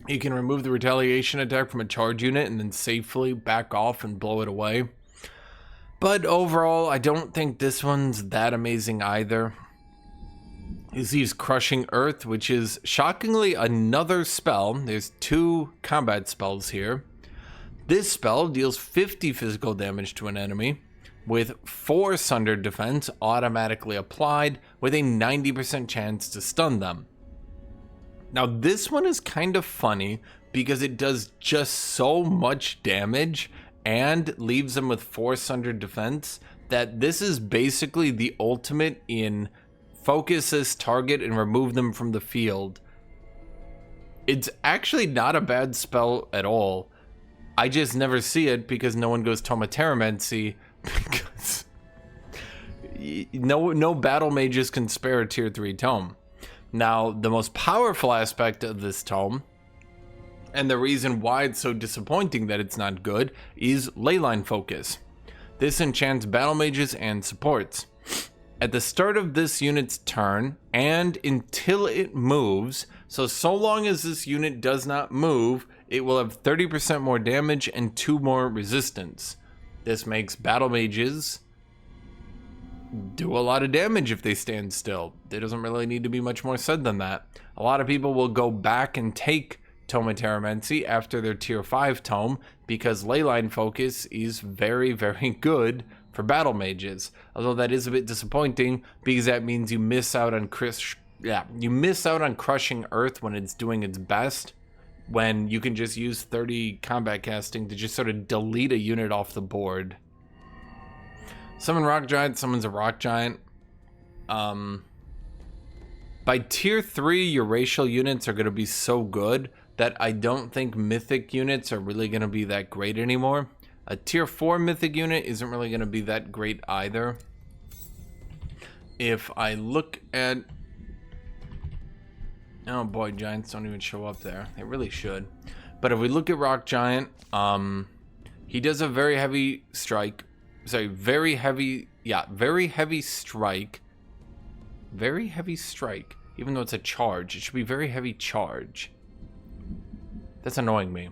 you can remove the retaliation attack from a charge unit and then safely back off and blow it away. But overall, I don't think this one's that amazing either. He sees Crushing Earth, which is shockingly another spell. There's 2 combat spells here. This spell deals 50 physical damage to an enemy, with 4 Sundered Defense automatically applied, with a 90% chance to stun them. Now this one is kind of funny because it does just so much damage and leaves them with Force under defense that this is basically the ultimate in focus this target and remove them from the field. It's actually not a bad spell at all. I just never see it because no one goes Tome of Terramancy, because no battle mages can spare a tier 3 tome. Now, the most powerful aspect of this tome, and the reason why it's so disappointing that it's not good, is Leyline Focus. This enchants battle mages and supports. At the start of this unit's turn, and until it moves, so long as this unit does not move, it will have 30% more damage and 2 more resistance. This makes battle mages do a lot of damage if they stand still. There doesn't really need to be much more said than that. A lot of people will go back and take Tome of Terramancy after their tier 5 tome because Leyline Focus is very, very good for battle mages. Although that is a bit disappointing because that means you miss out on crushing Earth when it's doing its best, when you can just use 30 combat casting to just sort of delete a unit off the board. Summon Rock Giant summons a Rock Giant. By tier 3, your racial units are going to be so good that I don't think mythic units are really going to be that great anymore. A tier 4 mythic unit isn't really going to be that great either. If I look at... Oh boy, Giants don't even show up there. They really should. But if we look at Rock Giant, he does a very heavy strike. Sorry, very heavy strike. Very heavy strike. Even though it's a charge, it should be very heavy charge. That's annoying me.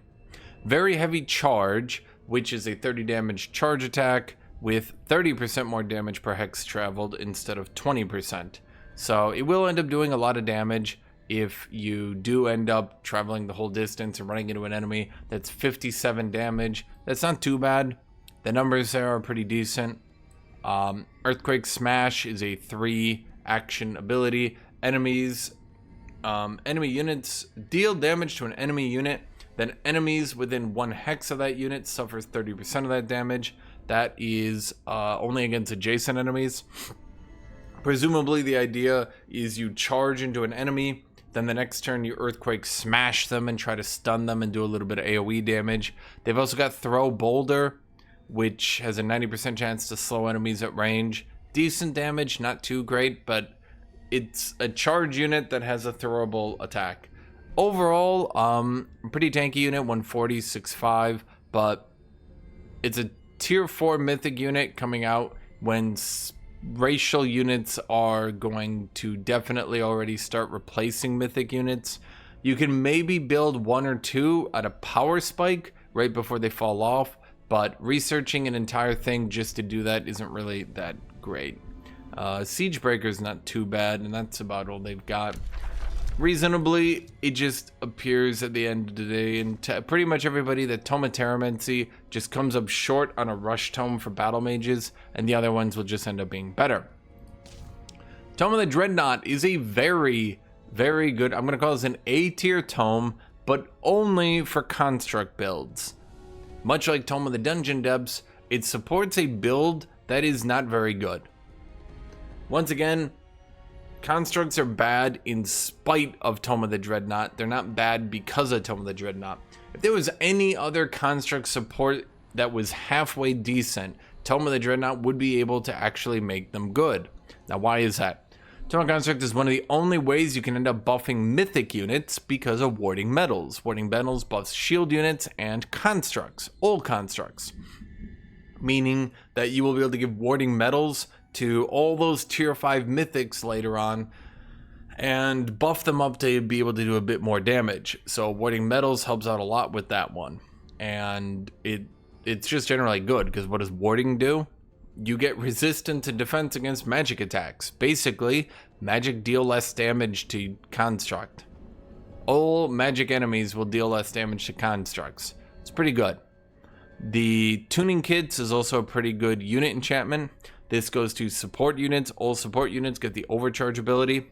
Very heavy charge, which is a 30 damage charge attack with 30% more damage per hex traveled instead of 20%. So it will end up doing a lot of damage if you do end up traveling the whole distance and running into an enemy. That's 57 damage. That's not too bad. The numbers there are pretty decent. Earthquake Smash is a 3 action ability. Enemy units deal damage to an enemy unit, then enemies within 1 hex of that unit suffers 30% of that damage. That is only against adjacent enemies. Presumably the idea is you charge into an enemy, then the next turn you Earthquake Smash them and try to stun them and do a little bit of AoE damage. They've also got Throw Boulder, which has a 90% chance to slow enemies at range. Decent damage, not too great, but it's a charge unit that has a throwable attack. Overall, pretty tanky unit, 140, 6.5, but it's a tier 4 mythic unit coming out when racial units are going to definitely already start replacing mythic units. You can maybe build 1 or 2 at a power spike right before they fall off, but researching an entire thing just to do that isn't really that great. Siegebreaker's not too bad, and that's about all they've got. Reasonably, it just appears at the end of the day, and pretty much everybody, that Tome of Terramancy just comes up short on a rush tome for battle mages, and the other ones will just end up being better. Tome of the Dreadnought is a very, very good, I'm going to call this an A tier tome, but only for construct builds. Much like Tome of the Dungeon Depths, it supports a build that is not very good. Once again, constructs are bad in spite of Tome of the Dreadnought. They're not bad because of Tome of the Dreadnought. If there was any other construct support that was halfway decent, Tome of the Dreadnought would be able to actually make them good. Now, why is that? Tome of Construct is one of the only ways you can end up buffing mythic units because of Warding Metals. Warding Metals buffs shield units and constructs, all constructs. Meaning that you will be able to give Warding Metals to all those tier 5 mythics later on and buff them up to be able to do a bit more damage. So Warding Metals helps out a lot with that one. And it's just generally good because what does Warding do? You get resistance and defense against magic attacks. Basically, magic deal less damage to construct. All magic enemies will deal less damage to constructs. It's pretty good. The Tuning Kits is also a pretty good unit enchantment. This goes to support units. All support units get the overcharge ability.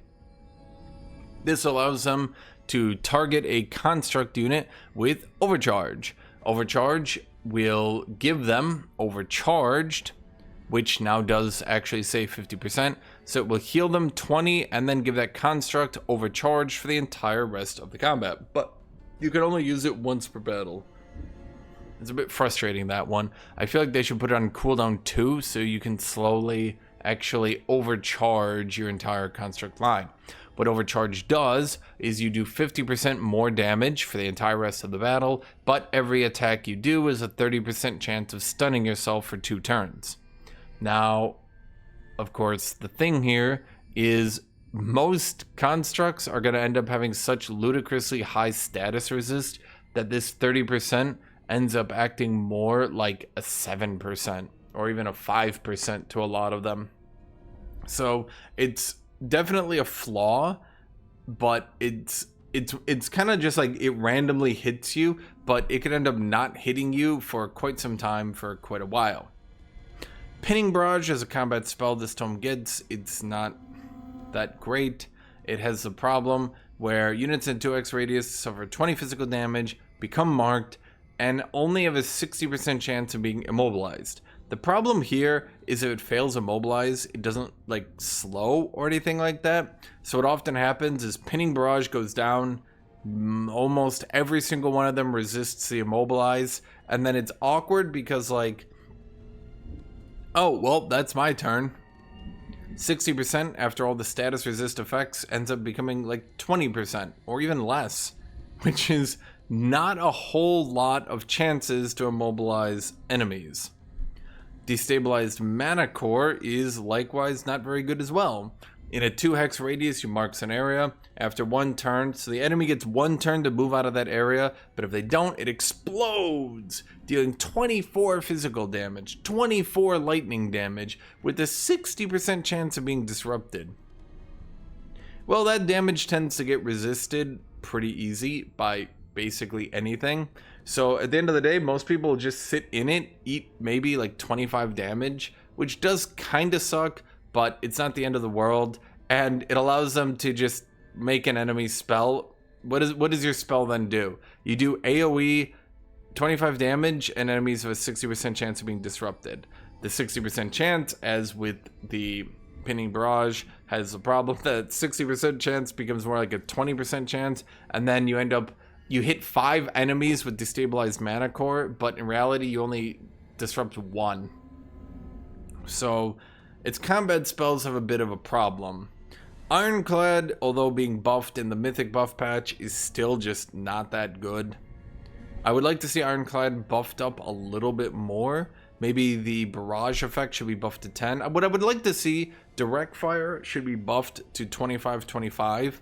This allows them to target a construct unit with overcharge. Overcharge will give them overcharged, which now does actually save 50%. So it will heal them 20 and then give that construct overcharged for the entire rest of the combat. But you can only use it once per battle. It's a bit frustrating, that one. I feel like they should put it on cooldown 2 so you can slowly actually overcharge your entire construct line. What overcharge does is you do 50% more damage for the entire rest of the battle, but every attack you do is a 30% chance of stunning yourself for 2 turns. Now, of course, the thing here is most constructs are going to end up having such ludicrously high status resist that this 30% ends up acting more like a 7% or even a 5% to a lot of them. So it's definitely a flaw, but it's kind of just like it randomly hits you, but it could end up not hitting you for quite some time, for quite a while. Pinning Barrage as a combat spell this tome gets, it's not that great. It has the problem where units in 2x radius suffer 20 physical damage, become marked, and only have a 60% chance of being immobilized. The problem here is if it fails immobilize, it doesn't like slow or anything like that. So what often happens is Pinning Barrage goes down, almost every single one of them resists the immobilize, and then it's awkward because like, oh, well, that's my turn. 60% after all the status resist effects ends up becoming like 20% or even less, which is not a whole lot of chances to immobilize enemies. Destabilized Mana Core is likewise not very good as well. In a 2-hex radius, you mark an area after 1 turn, so the enemy gets 1 turn to move out of that area, but if they don't, it explodes, dealing 24 physical damage, 24 lightning damage, with a 60% chance of being disrupted. Well, that damage tends to get resisted pretty easy by basically anything. So at the end of the day, most people will just sit in it, eat maybe like 25 damage, which does kind of suck, but it's not the end of the world, and it allows them to just make an enemy spell. What does your spell then do? You do AoE 25 damage, and enemies have a 60% chance of being disrupted. The 60% chance, as with the Pinning Barrage, has the problem that 60% chance becomes more like a 20% chance, and then you end up you hit 5 enemies with destabilized Mana Core, but in reality you only disrupt 1. So its combat spells have a bit of a problem. Ironclad, although being buffed in the Mythic buff patch, is still just not that good. I would like to see Ironclad buffed up a little bit more. Maybe the barrage effect should be buffed to 10. What I would like to see, Direct Fire should be buffed to 25-25,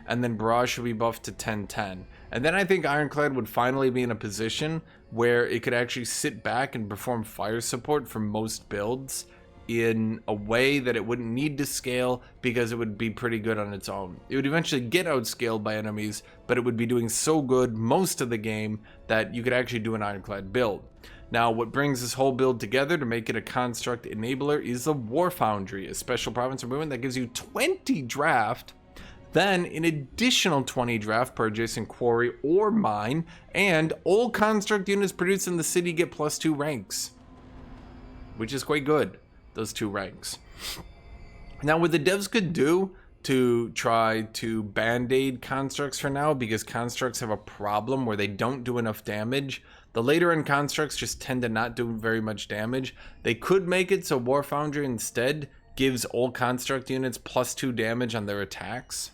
and then barrage should be buffed to 10-10. And then I think Ironclad would finally be in a position where it could actually sit back and perform fire support for most builds in a way that it wouldn't need to scale, because it would be pretty good on its own. It would eventually get outscaled by enemies, but it would be doing so good most of the game that you could actually do an Ironclad build. Now, what brings this whole build together to make it a construct enabler is the War Foundry, a special province of movement that gives you 20 draft, then an additional 20 draft per adjacent quarry or mine, and all construct units produced in the city get +2 ranks, which is quite good, those 2 ranks. Now, what the devs could do to try to band-aid constructs for now, because constructs have a problem where they don't do enough damage. The later in constructs just tend to not do very much damage. They could make it so War Foundry instead gives all construct units +2 damage on their attacks.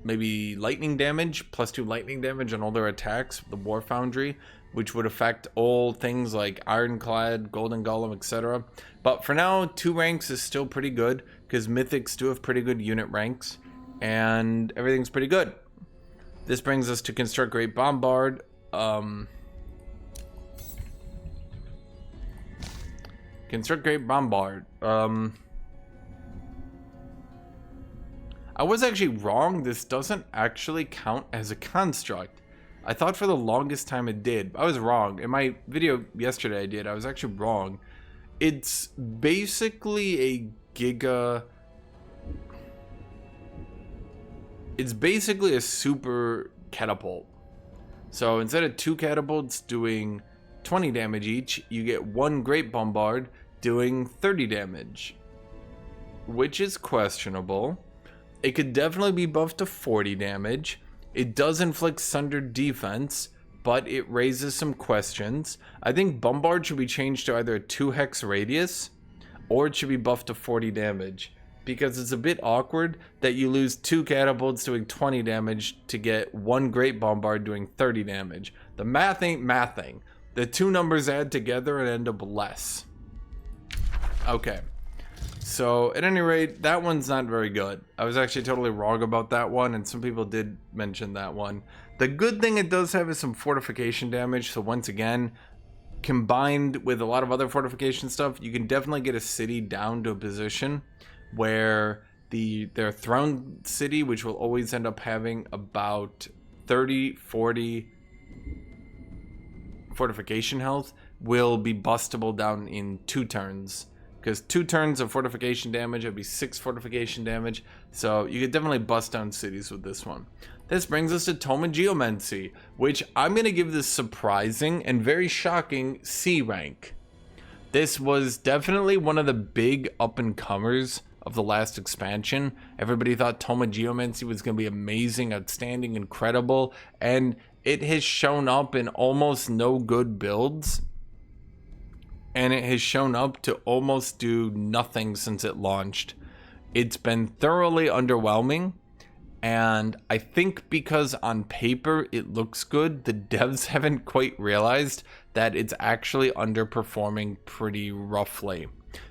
Maybe lightning damage, +2 lightning damage on all their attacks, the War Foundry, which would affect all things like Ironclad, Golden Golem, etc. But for now, 2 ranks is still pretty good, because Mythics do have pretty good unit ranks, and everything's pretty good. This brings us to Construct Great Bombard. Construct Great Bombard. I was actually wrong. This doesn't actually count as a construct. I thought for the longest time it did. I was wrong. In my video yesterday I did. I was actually wrong. It's basically a Giga... it's basically a super catapult. So instead of 2 catapults doing 20 damage each, you get 1 Great Bombard doing 30 damage, which is questionable. It could definitely be buffed to 40 damage. It does inflict sundered defense, but it raises some questions. I think Bombard should be changed to either a 2 hex radius, or it should be buffed to 40 damage, because it's a bit awkward that you lose 2 catapults doing 20 damage to get 1 Great Bombard doing 30 damage. The math ain't mathing. The 2 numbers add together and end up less. Okay. So, at any rate, that one's not very good. I was actually totally wrong about that one, and some people did mention that one. The good thing it does have is some fortification damage, so once again, combined with a lot of other fortification stuff, you can definitely get a city down to a position where their throne city, which will always end up having about 30-40 fortification health, will be bustable down in 2 turns, because 2 turns of fortification damage would be 6 fortification damage, so you could definitely bust down cities with this one. This brings us to Tome of Geomancy, which I'm going to give this surprising and very shocking C rank. This was definitely one of the big up-and-comers of the last expansion. Everybody thought Tome of Geomancy was going to be amazing, outstanding, incredible, and it has shown up in almost no good builds, and it has shown up to almost do nothing since it launched. It's been thoroughly underwhelming, and I think because on paper it looks good, the devs haven't quite realized that it's actually underperforming pretty roughly.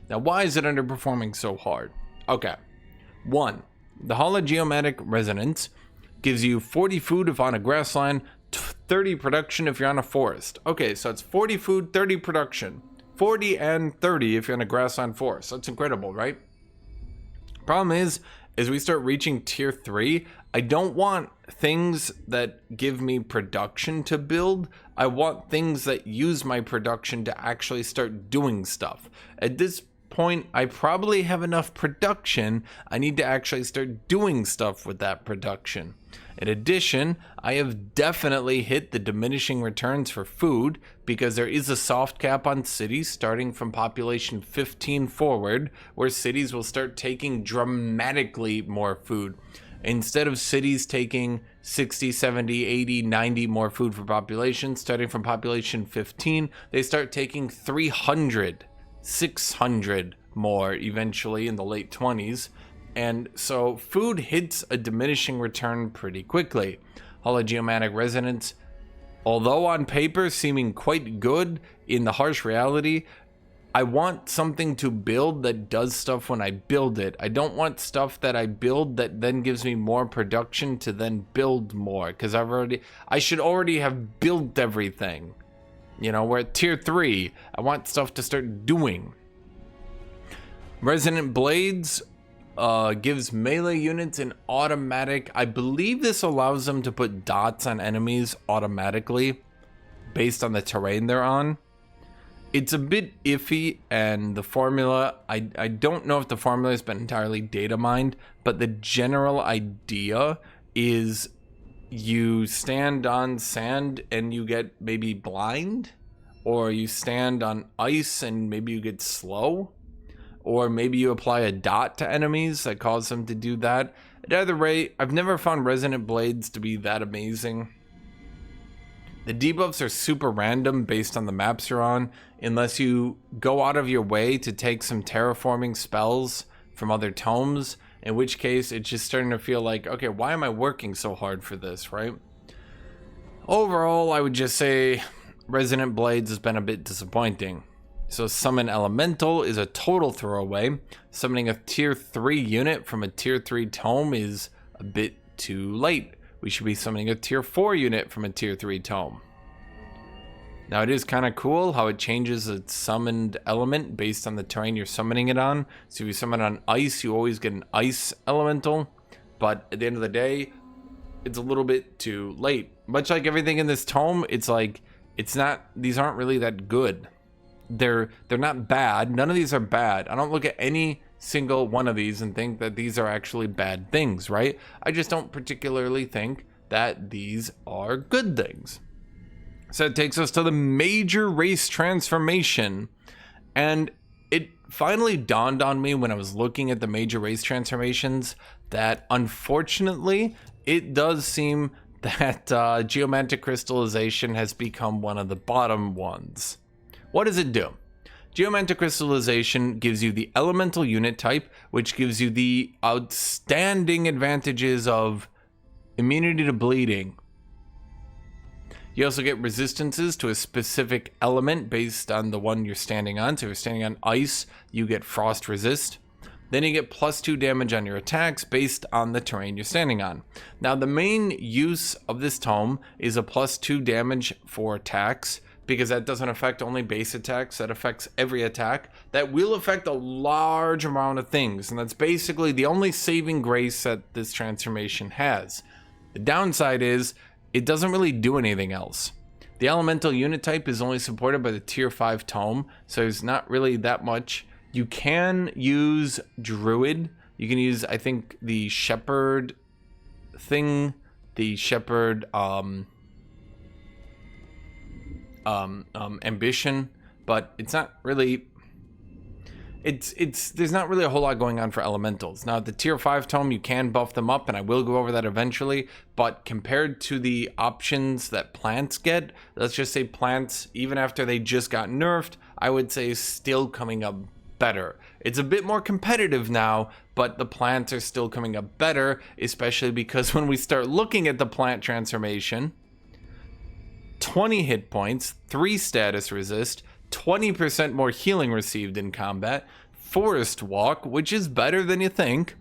Now, why is it underperforming so hard? Okay. 1. The Hologeomatic Resonance gives you 40 food if on a grassland, 30 production if you're on a forest. Okay, so it's 40 food, 30 production. 40 and 30 if you're on a grassland forest. That's incredible, right? Problem is, as we start reaching tier 3, I don't want things that give me production to build. I want things that use my production to actually start doing stuff. At this point, I probably have enough production. I need to actually start doing stuff with that production. In addition, I have definitely hit the diminishing returns for food, because there is a soft cap on cities starting from population 15 forward, where cities will start taking dramatically more food. Instead of cities taking 60, 70, 80, 90 more food for population, starting from population 15, they start taking 300, 600 more eventually in the late 20s. And so food hits a diminishing return pretty quickly. Hologeomatic Resonance, although on paper seeming quite good, in the harsh reality, I want something to build that does stuff when I build it. I don't want stuff that I build that then gives me more production to then build more, because I should already have built everything. You know, we're at tier 3. I want stuff to start doing. Resonant Blades gives melee units an automatic, I believe this allows them to put dots on enemies automatically based on the terrain they're on. It's a bit iffy, and the formula, I don't know if the formula has been entirely data mined, but the general idea is you stand on sand and you get maybe blind, or you stand on ice and maybe you get slow, or maybe you apply a dot to enemies that cause them to do that. At either rate, I've never found Resonant Blades to be that amazing. The debuffs are super random based on the maps you're on, unless you go out of your way to take some terraforming spells from other tomes, in which case it's just starting to feel like, okay, why am I working so hard for this, right? Overall, I would just say Resonant Blades has been a bit disappointing. So Summon Elemental is a total throwaway. Summoning a tier 3 unit from a tier 3 tome is a bit too late. We should be summoning a tier 4 unit from a tier 3 tome. Now, it is kind of cool how it changes its summoned element based on the terrain you're summoning it on. So if you summon on ice, you always get an ice elemental. But at the end of the day, it's a little bit too late. Much like everything in this tome, it's like, these aren't really that good. They're not bad. None of these are bad. I don't look at any single one of these and think that these are actually bad things, right? I just don't particularly think that these are good things. So it takes us to the major race transformation. And it finally dawned on me when I was looking at the major race transformations that unfortunately it does seem that geomantic crystallization has become one of the bottom ones. What does it do? Geomantic crystallization gives you the elemental unit type, which gives you the outstanding advantages of immunity to bleeding. You also get resistances to a specific element based on the one you're standing on. So if you're standing on ice, you get frost resist. Then you get +2 damage on your attacks based on the terrain you're standing on. Now the main use of this tome is a +2 damage for attacks, because that doesn't affect only base attacks, that affects every attack. That will affect a large amount of things, and that's basically the only saving grace that this transformation has. The downside is it doesn't really do anything else. The elemental unit type is only supported by the tier 5 tome, so there's not really that much. You can use Druid. You can use, I think, the Shepherd thing, the Shepherd ambition, but it's not really, there's not really a whole lot going on for elementals. Now, the tier 5 tome, you can buff them up, and I will go over that eventually, but compared to the options that plants get, let's just say plants, even after they just got nerfed, I would say is still coming up better. It's a bit more competitive now, but the plants are still coming up better, especially because when we start looking at the plant transformation, 20 hit points, 3 status resist, 20% more healing received in combat, forest walk, which is better than you think,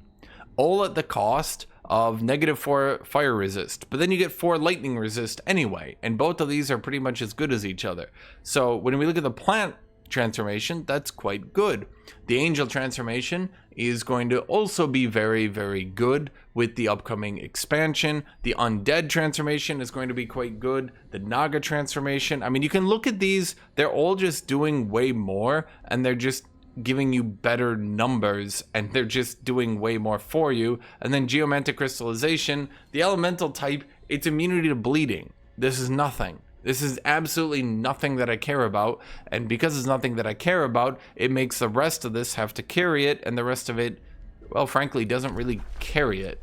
all at the cost of -4 fire resist. But then you get 4 lightning resist anyway, and both of these are pretty much as good as each other. So when we look at the plant transformation, that's quite good. The angel transformation is going to also be very, very good with the upcoming expansion. The undead transformation is going to be quite good. The naga transformation, I mean, you can look at these, they're all just doing way more, and they're just giving you better numbers, and they're just doing way more for you. And then geomantic crystallization, the elemental type, it's immunity to bleeding. This is nothing. This is absolutely nothing that I care about, and because it's nothing that I care about, it makes the rest of this have to carry it, and the rest of it, well, frankly, doesn't really carry it.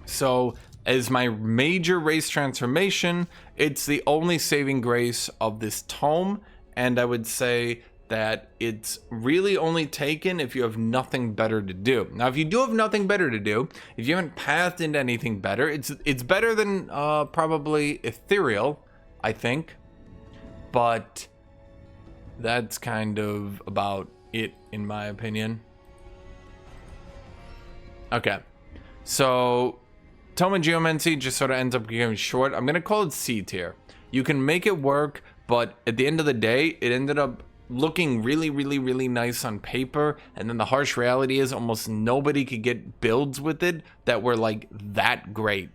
So, as my major race transformation, it's the only saving grace of this tome, and I would say that it's really only taken if you have nothing better to do. Now, if you do have nothing better to do, if you haven't pathed into anything better, it's better than probably Ethereal, I think, but that's kind of about it in my opinion. Okay, so Tome of Geomancy just sort of ends up getting short. I'm gonna call it C tier. You can make it work, but at the end of the day, it ended up looking really, really, really nice on paper, and then the harsh reality is almost nobody could get builds with it that were like that great.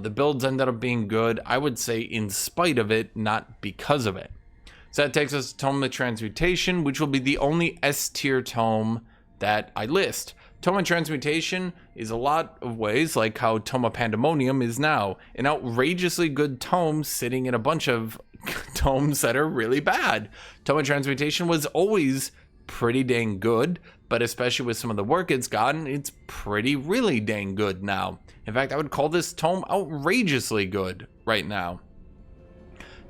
The builds ended up being good, I would say, in spite of it, not because of it. So that takes us to Tome of Transmutation, which will be the only S tier tome that I list. Tome of Transmutation is a lot of ways like how Tome of Pandemonium is now, an outrageously good tome sitting in a bunch of tomes that are really bad. Tome of Transmutation was always pretty dang good, but especially with some of the work it's gotten, it's pretty really dang good now. In fact, I would call this tome outrageously good right now.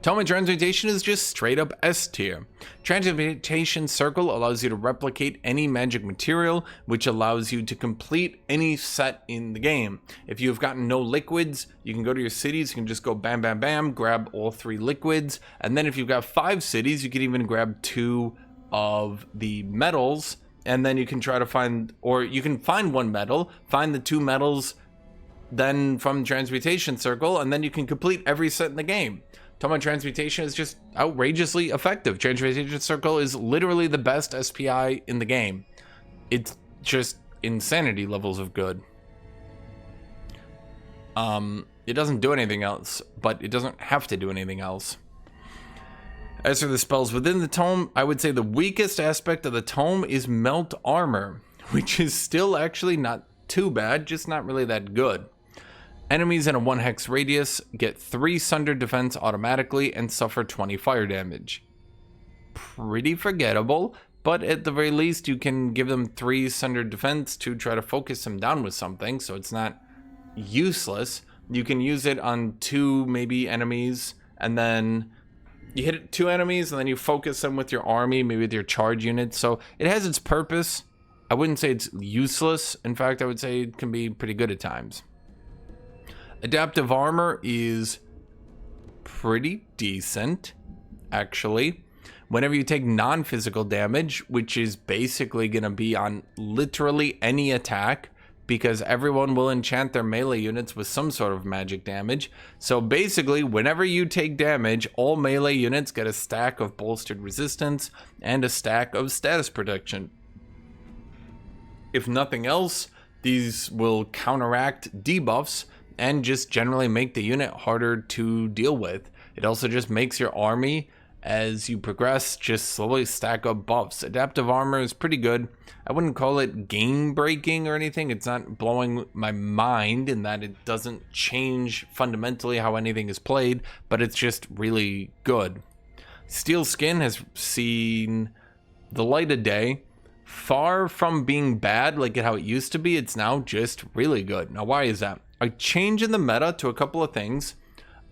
Tome of Transmutation is just straight up S tier. Transmutation Circle allows you to replicate any magic material, which allows you to complete any set in the game. If you've gotten no liquids, you can go to your cities, you can just go bam, bam, bam, grab all 3 liquids. And then if you've got 5 cities, you can even grab 2 of the metals, and then you can try to find, or you can find 1 metal, find the 2 metals, then from Transmutation Circle, and then you can complete every set in the game. Tome of Transmutation is just outrageously effective. Transmutation Circle is literally the best SPI in the game. It's just insanity levels of good. It doesn't do anything else, but it doesn't have to do anything else. As for the spells within the tome, I would say the weakest aspect of the tome is Melt Armor. which is still actually not too bad, just not really that good. Enemies in a 1 hex radius get 3 sundered defense automatically and suffer 20 fire damage. Pretty forgettable, but at the very least you can give them 3 sundered defense to try to focus them down with something, so it's not useless. You can use it on 2 maybe enemies, and then you hit 2 enemies and then you focus them with your army, maybe with your charge units. So it has its purpose. I wouldn't say it's useless. In fact, I would say it can be pretty good at times. Adaptive armor is pretty decent, actually. Whenever you take non-physical damage, which is basically going to be on literally any attack, because everyone will enchant their melee units with some sort of magic damage. So basically, whenever you take damage, all melee units get a stack of bolstered resistance and a stack of status protection. If nothing else, these will counteract debuffs and just generally make the unit harder to deal with. It also just makes your army, as you progress, just slowly stack up buffs. Adaptive armor is pretty good. I wouldn't call it game breaking or anything. It's not blowing my mind in that it doesn't change fundamentally how anything is played, but it's just really good. Steel Skin has seen the light of day. Far from being bad like how it used to be, it's now just really good. Now, why is that? A change in the meta to a couple of things.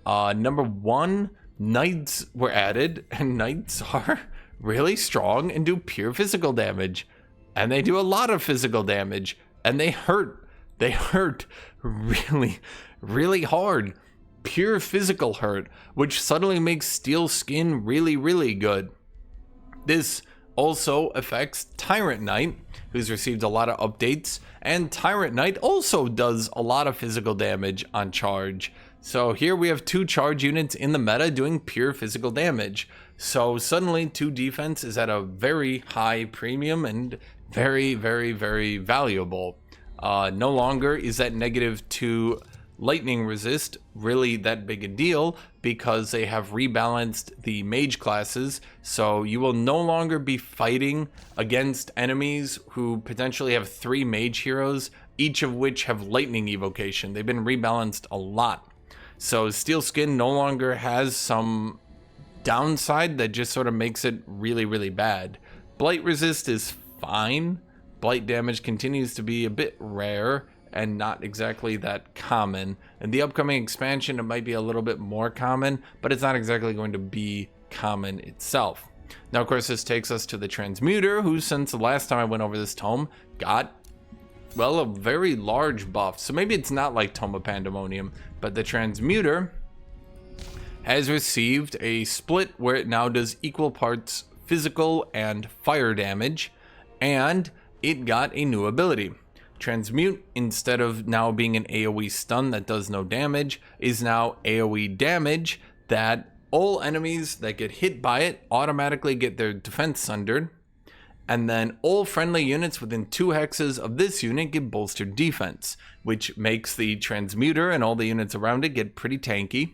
Number one, knights were added, and knights are really strong and do pure physical damage. And they do a lot of physical damage, and they hurt. They hurt really, really hard. Pure physical hurt, which suddenly makes Steel Skin really, really good. This also affects Tyrant Knight, who's received a lot of updates, and Tyrant Knight also does a lot of physical damage on charge. So here we have 2 charge units in the meta doing pure physical damage. So suddenly 2 defense is at a very high premium and very, very, very valuable. No longer is that -2 lightning resist really that big a deal, because they have rebalanced the mage classes. So you will no longer be fighting against enemies who potentially have 3 mage heroes, each of which have lightning evocation. They've been rebalanced a lot. So Steel Skin no longer has some downside that just sort of makes it really, really bad. Blight resist is fine. Blight damage continues to be a bit rare and not exactly that common. And the upcoming expansion, it might be a little bit more common, but it's not exactly going to be common itself. Now, of course, this takes us to the Transmuter, who, since the last time I went over this tome, got, well, a very large buff. So maybe it's not like Tome of Pandemonium, but the Transmuter has received a split where it now does equal parts physical and fire damage, and it got a new ability. Transmute, instead of now being an AoE stun that does no damage, is now AoE damage that all enemies that get hit by it automatically get their defense sundered, and then all friendly units within 2 hexes of this unit get bolstered defense, which makes the Transmuter and all the units around it get pretty tanky.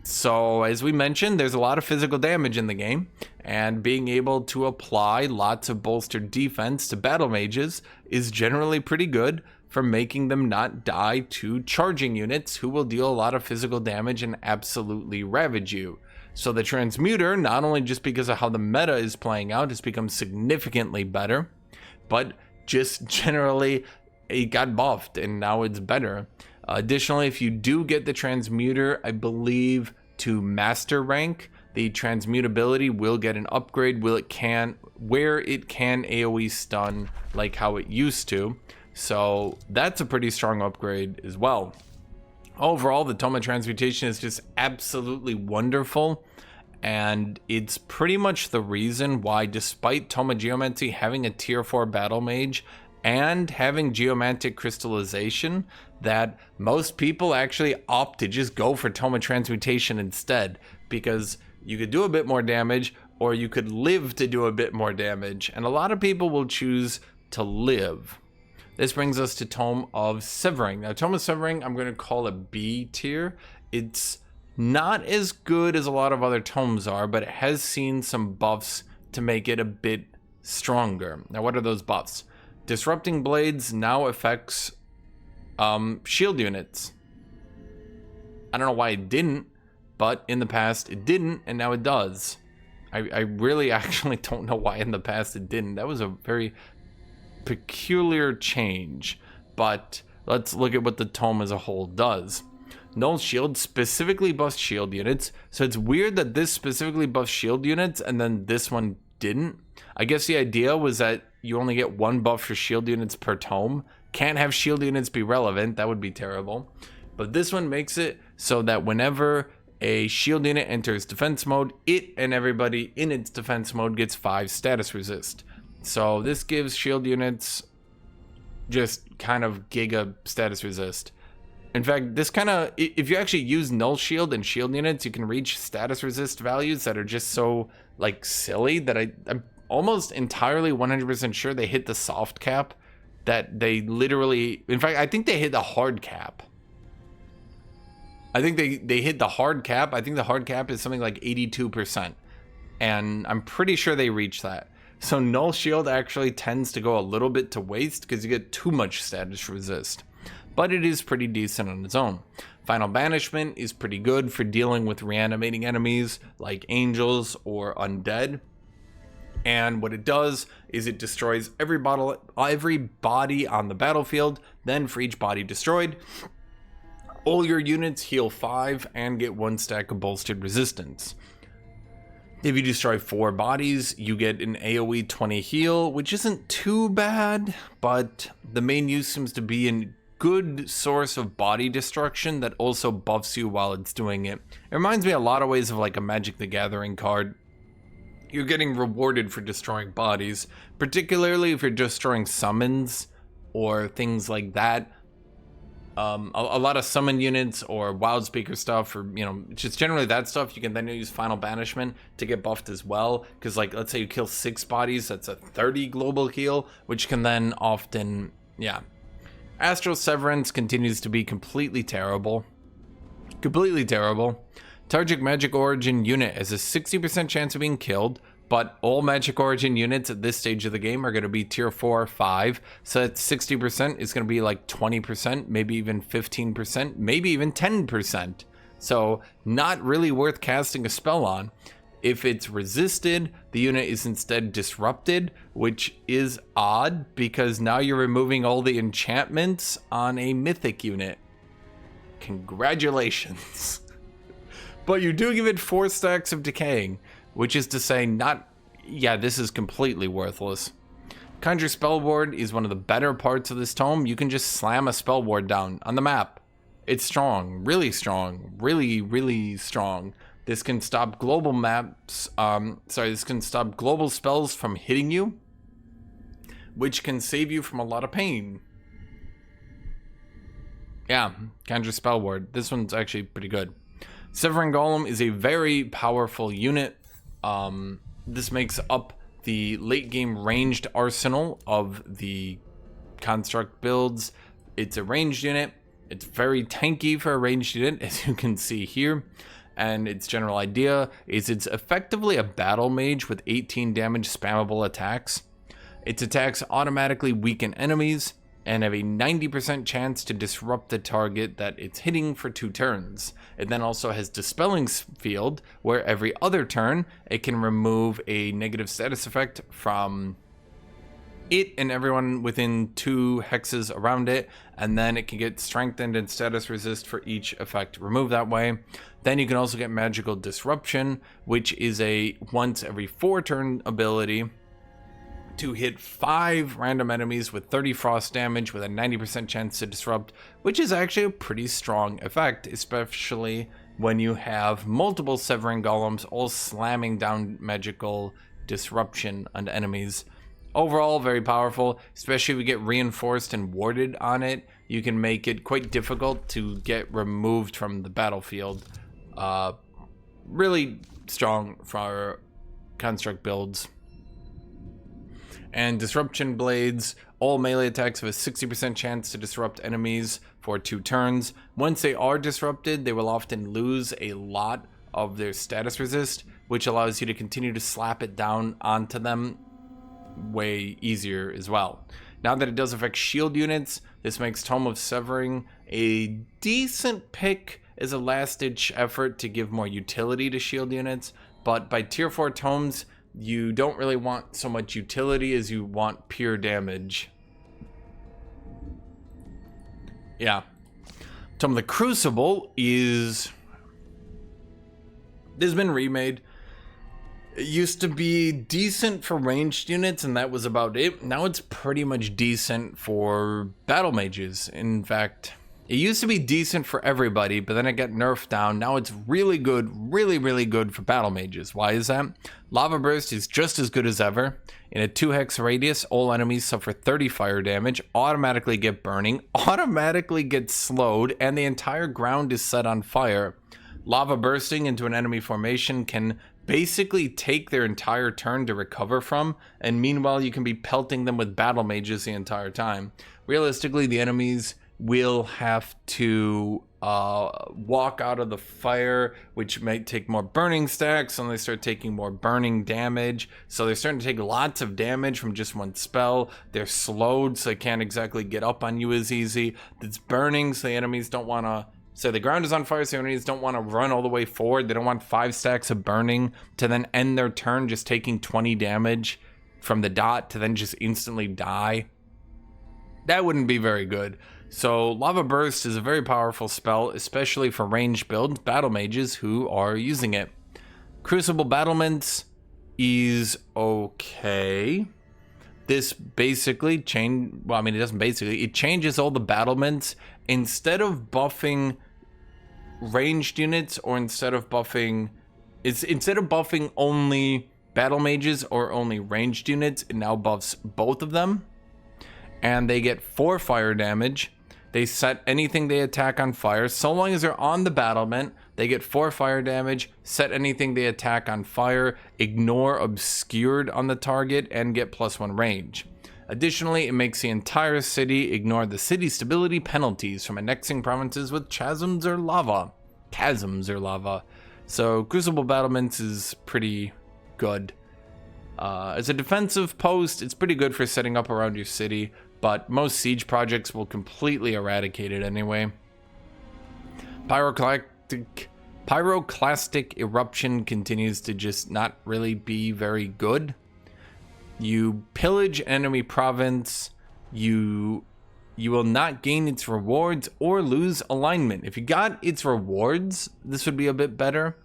So, as we mentioned, there's a lot of physical damage in the game, and being able to apply lots of bolstered defense to battle mages is generally pretty good for making them not die to charging units who will deal a lot of physical damage and absolutely ravage you. So the Transmuter, not only just because of how the meta is playing out, has become significantly better, but just generally it got buffed and now it's better. Additionally, if you do get the Transmuter, I believe, to master rank, the transmutability will get an upgrade where it can AoE stun like how it used to. So that's a pretty strong upgrade as well. Overall, the Tome of Transmutation is just absolutely wonderful, and it's pretty much the reason why, despite Tome of Geomancy having a tier 4 battle mage and having geomantic crystallization, that most people actually opt to just go for Tome of Transmutation instead, because you could do a bit more damage, or you could live to do a bit more damage, and a lot of people will choose to live. This brings us to Tome of Severing. Now, Tome of Severing, I'm going to call a B tier. It's not as good as a lot of other tomes are, but it has seen some buffs to make it a bit stronger. Now, what are those buffs? Disrupting Blades now affects shield units. I don't know why it didn't, but in the past it didn't, and now it does. I really actually don't know why in the past it didn't. That was a very peculiar change, but let's look at what the tome as a whole does. Null Shield specifically buffs shield units, so it's weird that this specifically buffs shield units and then this one didn't. I guess the idea was that you only get one buff for shield units per tome. Can't have shield units be relevant, that would be terrible. But this one makes it so that whenever a shield unit enters defense mode, it and everybody in its defense mode gets 5 status resist. So this gives shield units just kind of giga status resist. In fact, this kind of, if you actually use null shield and shield units, you can reach status resist values that are just so like silly that I'm almost entirely 100% sure they hit the soft cap, that they literally, in fact, I think they hit the hard cap. I think they hit the hard cap. I think the hard cap is something like 82%. And I'm pretty sure they reach that. So null shield actually tends to go a little bit to waste because you get too much status resist. But it is pretty decent on its own. Final Banishment is pretty good for dealing with reanimating enemies like angels or undead. And what it does is it destroys every body on the battlefield. Then for each body destroyed, all your units heal 5 and get 1 stack of bolstered resistance. If you destroy 4 bodies, you get an AoE 20 heal, which isn't too bad, but the main use seems to be a good source of body destruction that also buffs you while it's doing it. It reminds me a lot of ways of like a Magic the Gathering card. You're getting rewarded for destroying bodies, particularly if you're destroying summons or things like that. A lot of summon units or wild speaker stuff, or just generally that stuff, you can then use Final Banishment to get buffed as well, because like let's say you kill 6 bodies, that's a 30 global heal, which can then often Astral Severance continues to be completely terrible. Target Magic Origin unit has a 60% chance of being killed, but all Magic Origin units at this stage of the game are going to be tier 4 or 5, so that 60% is going to be like 20%, maybe even 15%, maybe even 10%. So not really worth casting a spell on. If it's resisted, the unit is instead disrupted, which is odd because now you're removing all the enchantments on a mythic unit. Congratulations. But you do give it 4 stacks of decaying, which is to say this is completely worthless. Conjure Spellboard is one of the better parts of this tome. You can just slam a spellboard down on the map. It's strong, really strong, really strong. This can stop global this can stop global spells from hitting you, which can save you from a lot of pain. Yeah, Conjure Spellboard. This one's actually pretty good. Severing Golem is a very powerful unit. This makes up the late game ranged arsenal of the construct builds. It's a ranged unit. It's very tanky for a ranged unit, as you can see here. And its general idea is it's effectively a battle mage with 18 damage spammable attacks. Its attacks automatically weaken enemies and have a 90% chance to disrupt the target that it's hitting for 2 turns. It then also has Dispelling Field, where every other turn it can remove a negative status effect from it and everyone within 2 hexes around it, and then it can get strengthened and status resist for each effect removed that way. Then you can also get Magical Disruption, which is a once every 4 turn ability to hit 5 random enemies with 30 frost damage with a 90% chance to disrupt, which is actually a pretty strong effect, especially when you have multiple Severing Golems all slamming down magical disruption on enemies. Overall, very powerful, especially if you get reinforced and warded on it. You can make it quite difficult to get removed from the battlefield. Really strong for construct builds. And Disruption Blades, all melee attacks have a 60% chance to disrupt enemies for 2 turns. Once they are disrupted, they will often lose a lot of their status resist, which allows you to continue to slap it down onto them way easier as well. Now that it does affect shield units, this makes Tome of Severing a decent pick as a last-ditch effort to give more utility to shield units, but by tier 4 tomes, you don't really want so much utility as you want pure damage. Yeah. Tome of the Crucible has been remade. It used to be decent for ranged units, and that was about it. Now it's pretty much decent for battle mages. In fact, it used to be decent for everybody, but then it got nerfed down. Now it's really good, really good for battle mages. Why is that? Lava Burst is just as good as ever. In a 2-hex radius, all enemies suffer 30 fire damage, automatically get burning, automatically get slowed, and the entire ground is set on fire. Lava bursting into an enemy formation can basically take their entire turn to recover from, and meanwhile you can be pelting them with battle mages the entire time. Realistically, the enemies will have to walk out of the fire, which might take more burning stacks, and they start taking more burning damage. So they're starting to take lots of damage from just one spell. They're slowed, so they can't exactly get up on you as easy. It's burning, so the enemies don't want to... So the ground is on fire, so the enemies don't want to run all the way forward. They don't want 5 stacks of burning to then end their turn just taking 20 damage from the dot to then just instantly die. That wouldn't be very good. So Lava Burst is a very powerful spell, especially for ranged builds, battle mages who are using it. Crucible Battlements is okay. This basically it doesn't basically, it changes all the battlements. Instead of buffing ranged units, or instead of buffing only battle mages or only ranged units, it now buffs both of them. And they get 4 fire damage. They set anything they attack on fire. So long as they're on the battlement, they get 4 fire damage, set anything they attack on fire, ignore obscured on the target, and get +1 range. Additionally, it makes the entire city ignore the city stability penalties from annexing provinces with chasms or lava. So Crucible Battlements is pretty good. As a defensive post, it's pretty good for setting up around your city, but most siege projects will completely eradicate it anyway. Pyroclastic Eruption continues to just not really be very good. You pillage enemy province, you will not gain its rewards or lose alignment. If you got its rewards, this would be a bit better.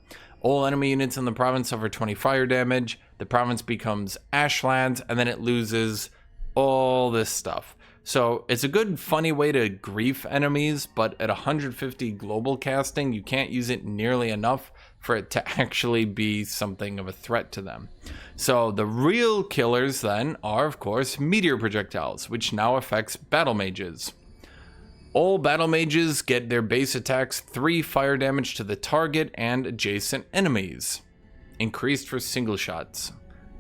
All enemy units in the province suffer 20 fire damage. The province becomes Ashlands, and then it loses all this stuff. So it's a good, funny way to grief enemies, but at 150 global casting, you can't use it nearly enough for it to actually be something of a threat to them. So the real killers then are, of course, meteor projectiles, which now affects battle mages. All battle mages get their base attacks 3 fire damage to the target and adjacent enemies, increased for single shots.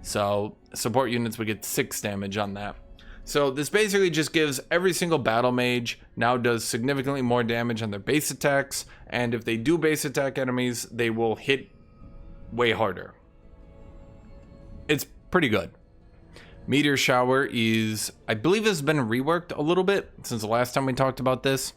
So support units would get 6 damage on that. So this basically just gives every single battle mage now does significantly more damage on their base attacks, and if they do base attack enemies, they will hit way harder. It's pretty good. Meteor Shower is, I believe this has been reworked a little bit since the last time we talked about this.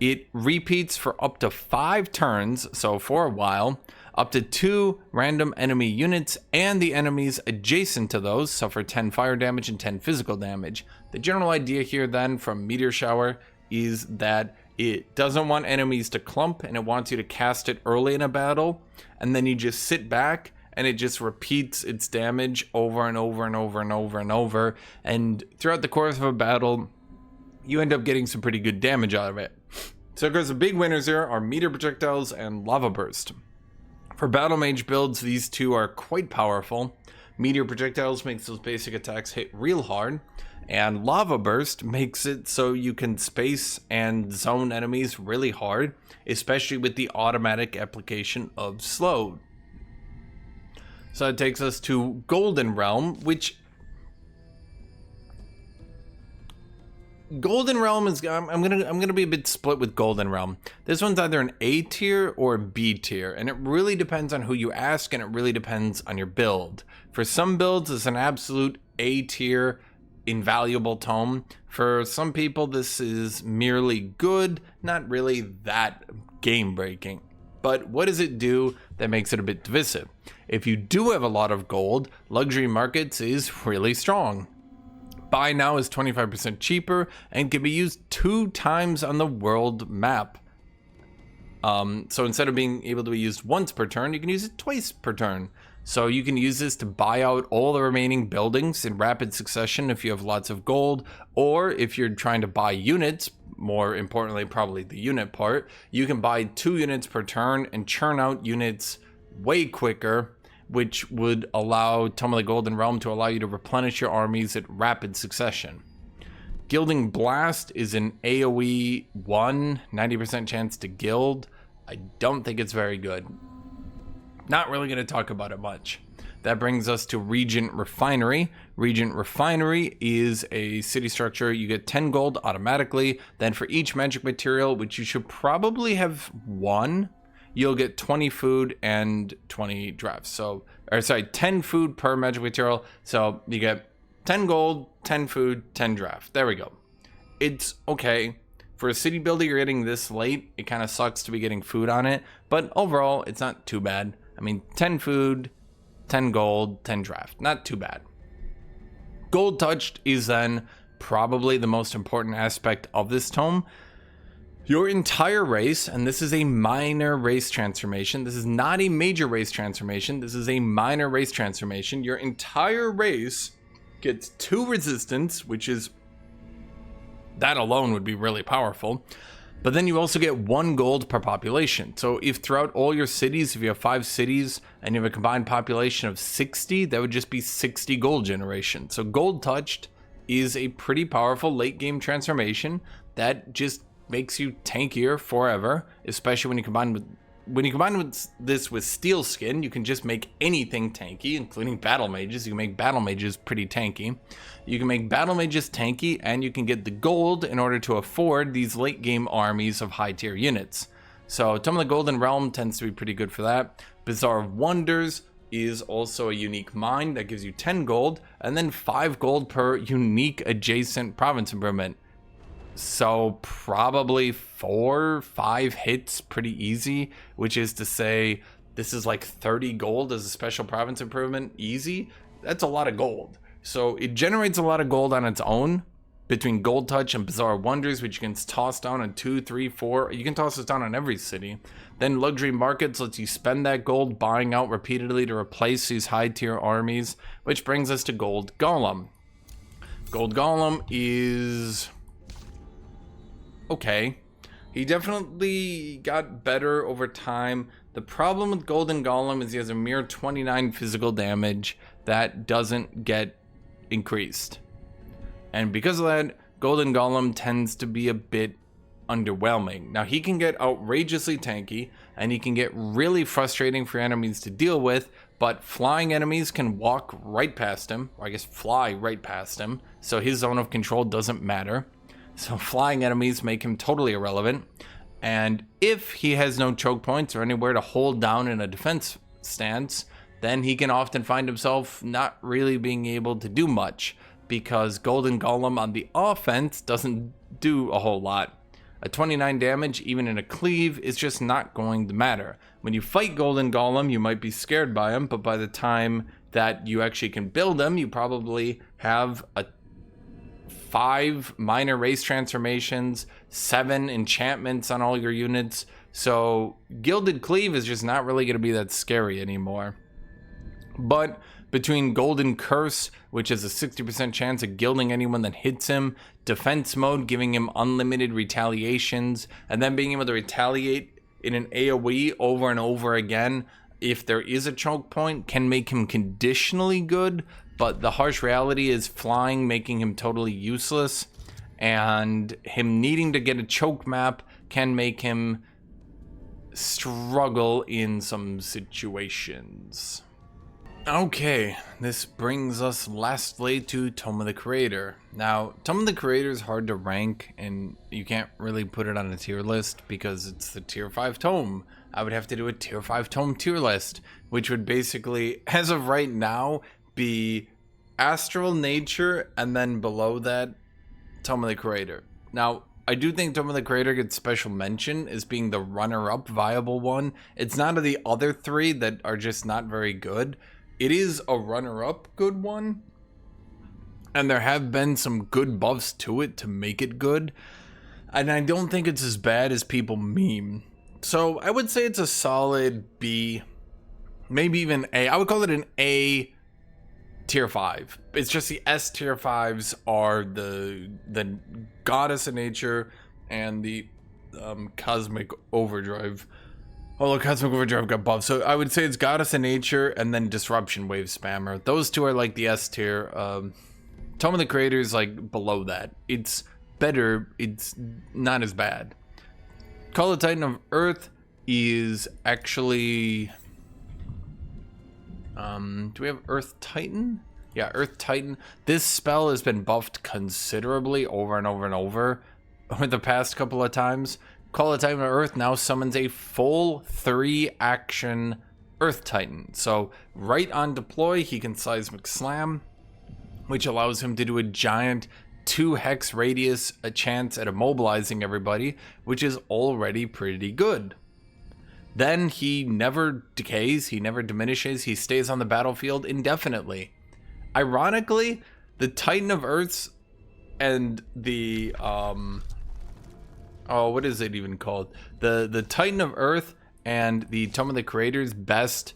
It repeats for up to 5 turns, so for a while. Up to 2 random enemy units and the enemies adjacent to those suffer 10 fire damage and 10 physical damage. The general idea here then from Meteor Shower is that it doesn't want enemies to clump, and it wants you to cast it early in a battle, and then you just sit back and it just repeats its damage over and over and over and over and over, and throughout the course of a battle you end up getting some pretty good damage out of it. So of course the big winners here are Meteor Projectiles and Lava Burst. For battle mage builds, these two are quite powerful. Meteor Projectiles makes those basic attacks hit real hard, and Lava Burst makes it so you can space and zone enemies really hard, especially with the automatic application of Slowed. So it takes us to Golden Realm, which Golden Realm is, I'm gonna be a bit split with Golden Realm. This one's either an A tier or a B tier, and it really depends on who you ask, and it really depends on your build. For some builds, it's an absolute A tier, invaluable tome. For some people, this is merely good, not really that game breaking. But what does it do that makes it a bit divisive? If you do have a lot of gold, Luxury Markets is really strong. Buy now is 25% cheaper and can be used 2 times on the world map. So instead of being able to be used once per turn, you can use it twice per turn. So you can use this to buy out all the remaining buildings in rapid succession if you have lots of gold, or if you're trying to buy units, more importantly probably the unit part, you can buy 2 units per turn and churn out units way quicker, which would allow Tome of the Golden Realm to allow you to replenish your armies at rapid succession. Gilding Blast is an AoE1, 90% chance to gild. I don't think it's very good. Not really going to talk about it much. That brings us to Regent Refinery. Regent Refinery is a city structure. You get 10 gold automatically. Then for each magic material, which you should probably have 1, you'll get 20 food and 20 drafts. So, or sorry, 10 food per magic material. So you get 10 gold, 10 food, 10 draft. There we go. It's okay. For a city builder, you're getting this late. It kind of sucks to be getting food on it. But overall, it's not too bad. I mean, 10 food, 10 gold, 10 draft. Not too bad. Gold Touched is then probably the most important aspect of this tome. Your entire race, and this is a minor race transformation. This is not a major race transformation. This is a minor race transformation. Your entire race gets 2 resistance, which is, that alone would be really powerful. But then you also get 1 gold per population. So if throughout all your cities, if you have 5 cities and you have a combined population of 60, that would just be 60 gold generation. So Gold Touched is a pretty powerful late game transformation that just makes you tankier forever, especially when you combine this with Steel Skin. You can just make anything tanky, including battle mages. You can make battle mages pretty tanky. You can make battle mages tanky, and you can get the gold in order to afford these late game armies of high tier units. So Tome of the Golden Realm tends to be pretty good for that. Bazaar of Wonders is also a unique mine that gives you 10 gold and then 5 gold per unique adjacent province improvement. So probably 4-5 hits pretty easy, which is to say this is like 30 gold as a special province improvement easy. That's a lot of gold. So it generates a lot of gold on its own between Gold Touch and Bazaar of Wonders, which you can toss down on 2, 3, 4. You can toss this down on every city. Then Luxury Markets lets you spend that gold buying out repeatedly to replace these high tier armies, which brings us to Gold Golem. Gold Golem is okay. He definitely got better over time. The problem with Golden Golem is he has a mere 29 physical damage that doesn't get increased. And because of that, Golden Golem tends to be a bit underwhelming. Now, he can get outrageously tanky, and he can get really frustrating for enemies to deal with, but flying enemies can walk right past him, or I guess fly right past him, so his zone of control doesn't matter. So flying enemies make him totally irrelevant. And if he has no choke points or anywhere to hold down in a defense stance, then he can often find himself not really being able to do much, because Golden Golem on the offense doesn't do a whole lot. A 29 damage, even in a cleave, is just not going to matter. When you fight Golden Golem, you might be scared by him, but by the time that you actually can build him, you probably have 5 minor race transformations, 7 enchantments on all your units. So Gilded Cleave is just not really going to be that scary anymore. But between Golden Curse, which has a 60% chance of gilding anyone that hits him, Defense Mode giving him unlimited retaliations, and then being able to retaliate in an AoE over and over again if there is a choke point, can make him conditionally good. But the harsh reality is flying making him totally useless, and him needing to get a choke map can make him struggle in some situations. Okay, this brings us lastly to Tome of the Creator. Now, Tome of the Creator is hard to rank, and you can't really put it on a tier list because it's the tier 5 tome. I would have to do a tier 5 tome tier list, which would basically, as of right now, be Astral Nature, and then below that, Tome of the Creator. Now, I do think Tome of the Creator gets special mention as being the runner-up viable one. It's not of the other three that are just not very good. It is a runner-up good one, and there have been some good buffs to it to make it good, and I don't think it's as bad as people meme. So I would say it's a solid B, maybe even A. I would call it an A tier 5. It's just the S tier 5s are the Goddess of Nature and the Cosmic Overdrive. Although Cosmic Overdrive got buffed. So I would say it's Goddess of Nature and then Disruption Wave Spammer. Those two are like the S tier. Tome of the Creator is like below that. It's better. It's not as bad. Call the Titan of Earth is actually... do we have Earth Titan? Yeah, Earth Titan. This spell has been buffed considerably over and over and over the past couple of times. Call the Titan of Earth now summons a full 3 action Earth Titan. So right on deploy, he can Seismic Slam, which allows him to do a giant 2 hex radius, a chance at immobilizing everybody, which is already pretty good. Then he never decays, he never diminishes, he stays on the battlefield indefinitely. Ironically, the Titan of Earths and the what is it even called? The Titan of Earth and the Tome of the Creator's best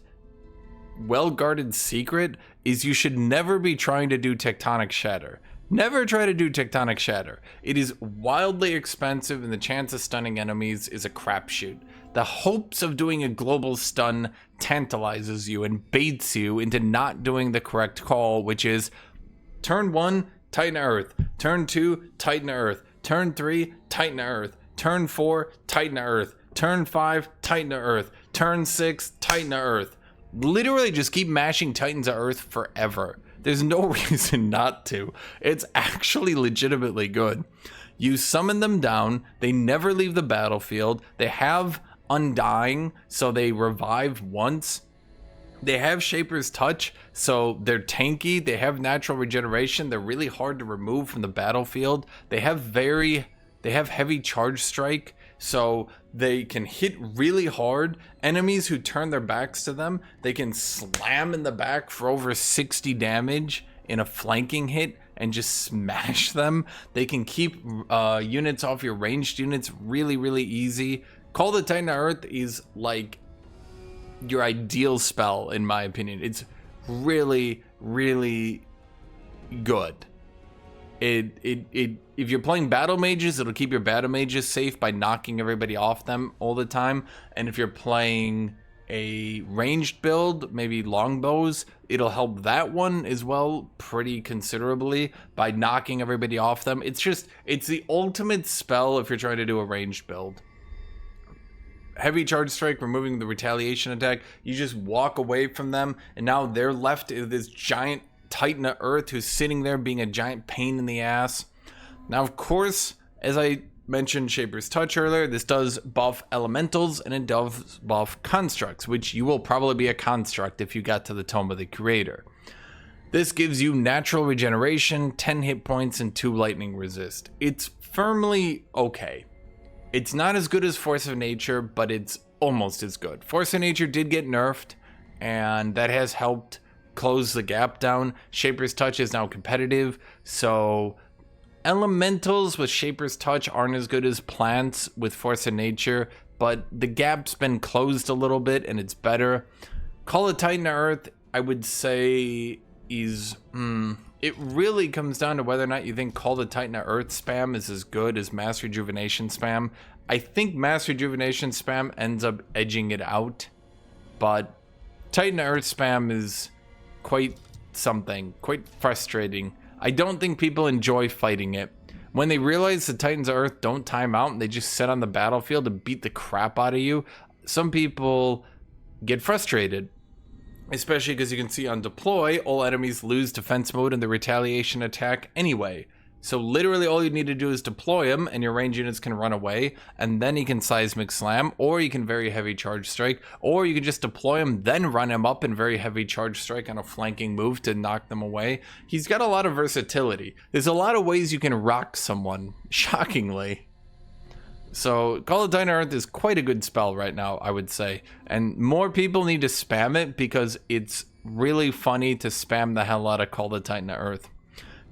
well-guarded secret is you should never be trying to do Tectonic Shatter. Never try to do Tectonic Shatter. It is wildly expensive and the chance of stunning enemies is a crapshoot. The hopes of doing a global stun tantalizes you and baits you into not doing the correct call, which is turn 1, Titan of Earth. Turn 2, Titan of Earth. Turn 3, Titan of Earth. Turn 4, Titan of Earth. Turn 5, Titan of Earth. Turn 6, Titan of Earth. Literally just keep mashing Titans of Earth forever. There's no reason not to. It's actually legitimately good. You summon them down. They never leave the battlefield. They have Undying, so they revive once. They have Shaper's Touch, so they're tanky. They have natural regeneration. They're really hard to remove from the battlefield. They have heavy charge strike, so they can hit really hard. Enemies who turn their backs to them, they can slam in the back for over 60 damage in a flanking hit and just smash them. They can keep units off your ranged units really, really easy. Call the Titan of Earth is like your ideal spell, in my opinion. It's really, really good. If you're playing battle mages, it'll keep your battle mages safe by knocking everybody off them all the time. And if you're playing a ranged build, maybe longbows, it'll help that one as well pretty considerably by knocking everybody off them. It's the ultimate spell if you're trying to do a ranged build. Heavy charge strike, removing the retaliation attack. You just walk away from them, and now they're left with this giant Titan of Earth who's sitting there being a giant pain in the ass. Now, of course, as I mentioned Shaper's Touch earlier, this does buff elementals and it does buff constructs, which you will probably be a construct if you got to the Tome of the Creator. This gives you natural regeneration, 10 hit points, and 2 lightning resist. It's firmly okay. It's not as good as Force of Nature, but it's almost as good. Force of Nature did get nerfed, and that has helped close the gap down. Shaper's Touch is now competitive, so elementals with Shaper's Touch aren't as good as plants with Force of Nature, but the gap's been closed a little bit, and it's better. Call of Titan of Earth, I would say, is... it really comes down to whether or not you think Call the Titan of Earth spam is as good as Mass Rejuvenation spam. I think Mass Rejuvenation spam ends up edging it out, but Titan of Earth spam is quite something, quite frustrating. I don't think people enjoy fighting it. When they realize the Titans of Earth don't time out and they just sit on the battlefield and beat the crap out of you, some people get frustrated. especially because you can see on deploy, all enemies lose defense mode in the retaliation attack anyway. So literally all you need to do is deploy him and your range units can run away, and then he can seismic slam, or you can very heavy charge strike, or you can just deploy him, then run him up and very heavy charge strike on a flanking move to knock them away. He's got a lot of versatility. There's a lot of ways you can rock someone, shockingly. So Call of Titan Earth is quite a good spell right now, I would say. And more people need to spam it because it's really funny to spam the hell out of Call of Titan Earth.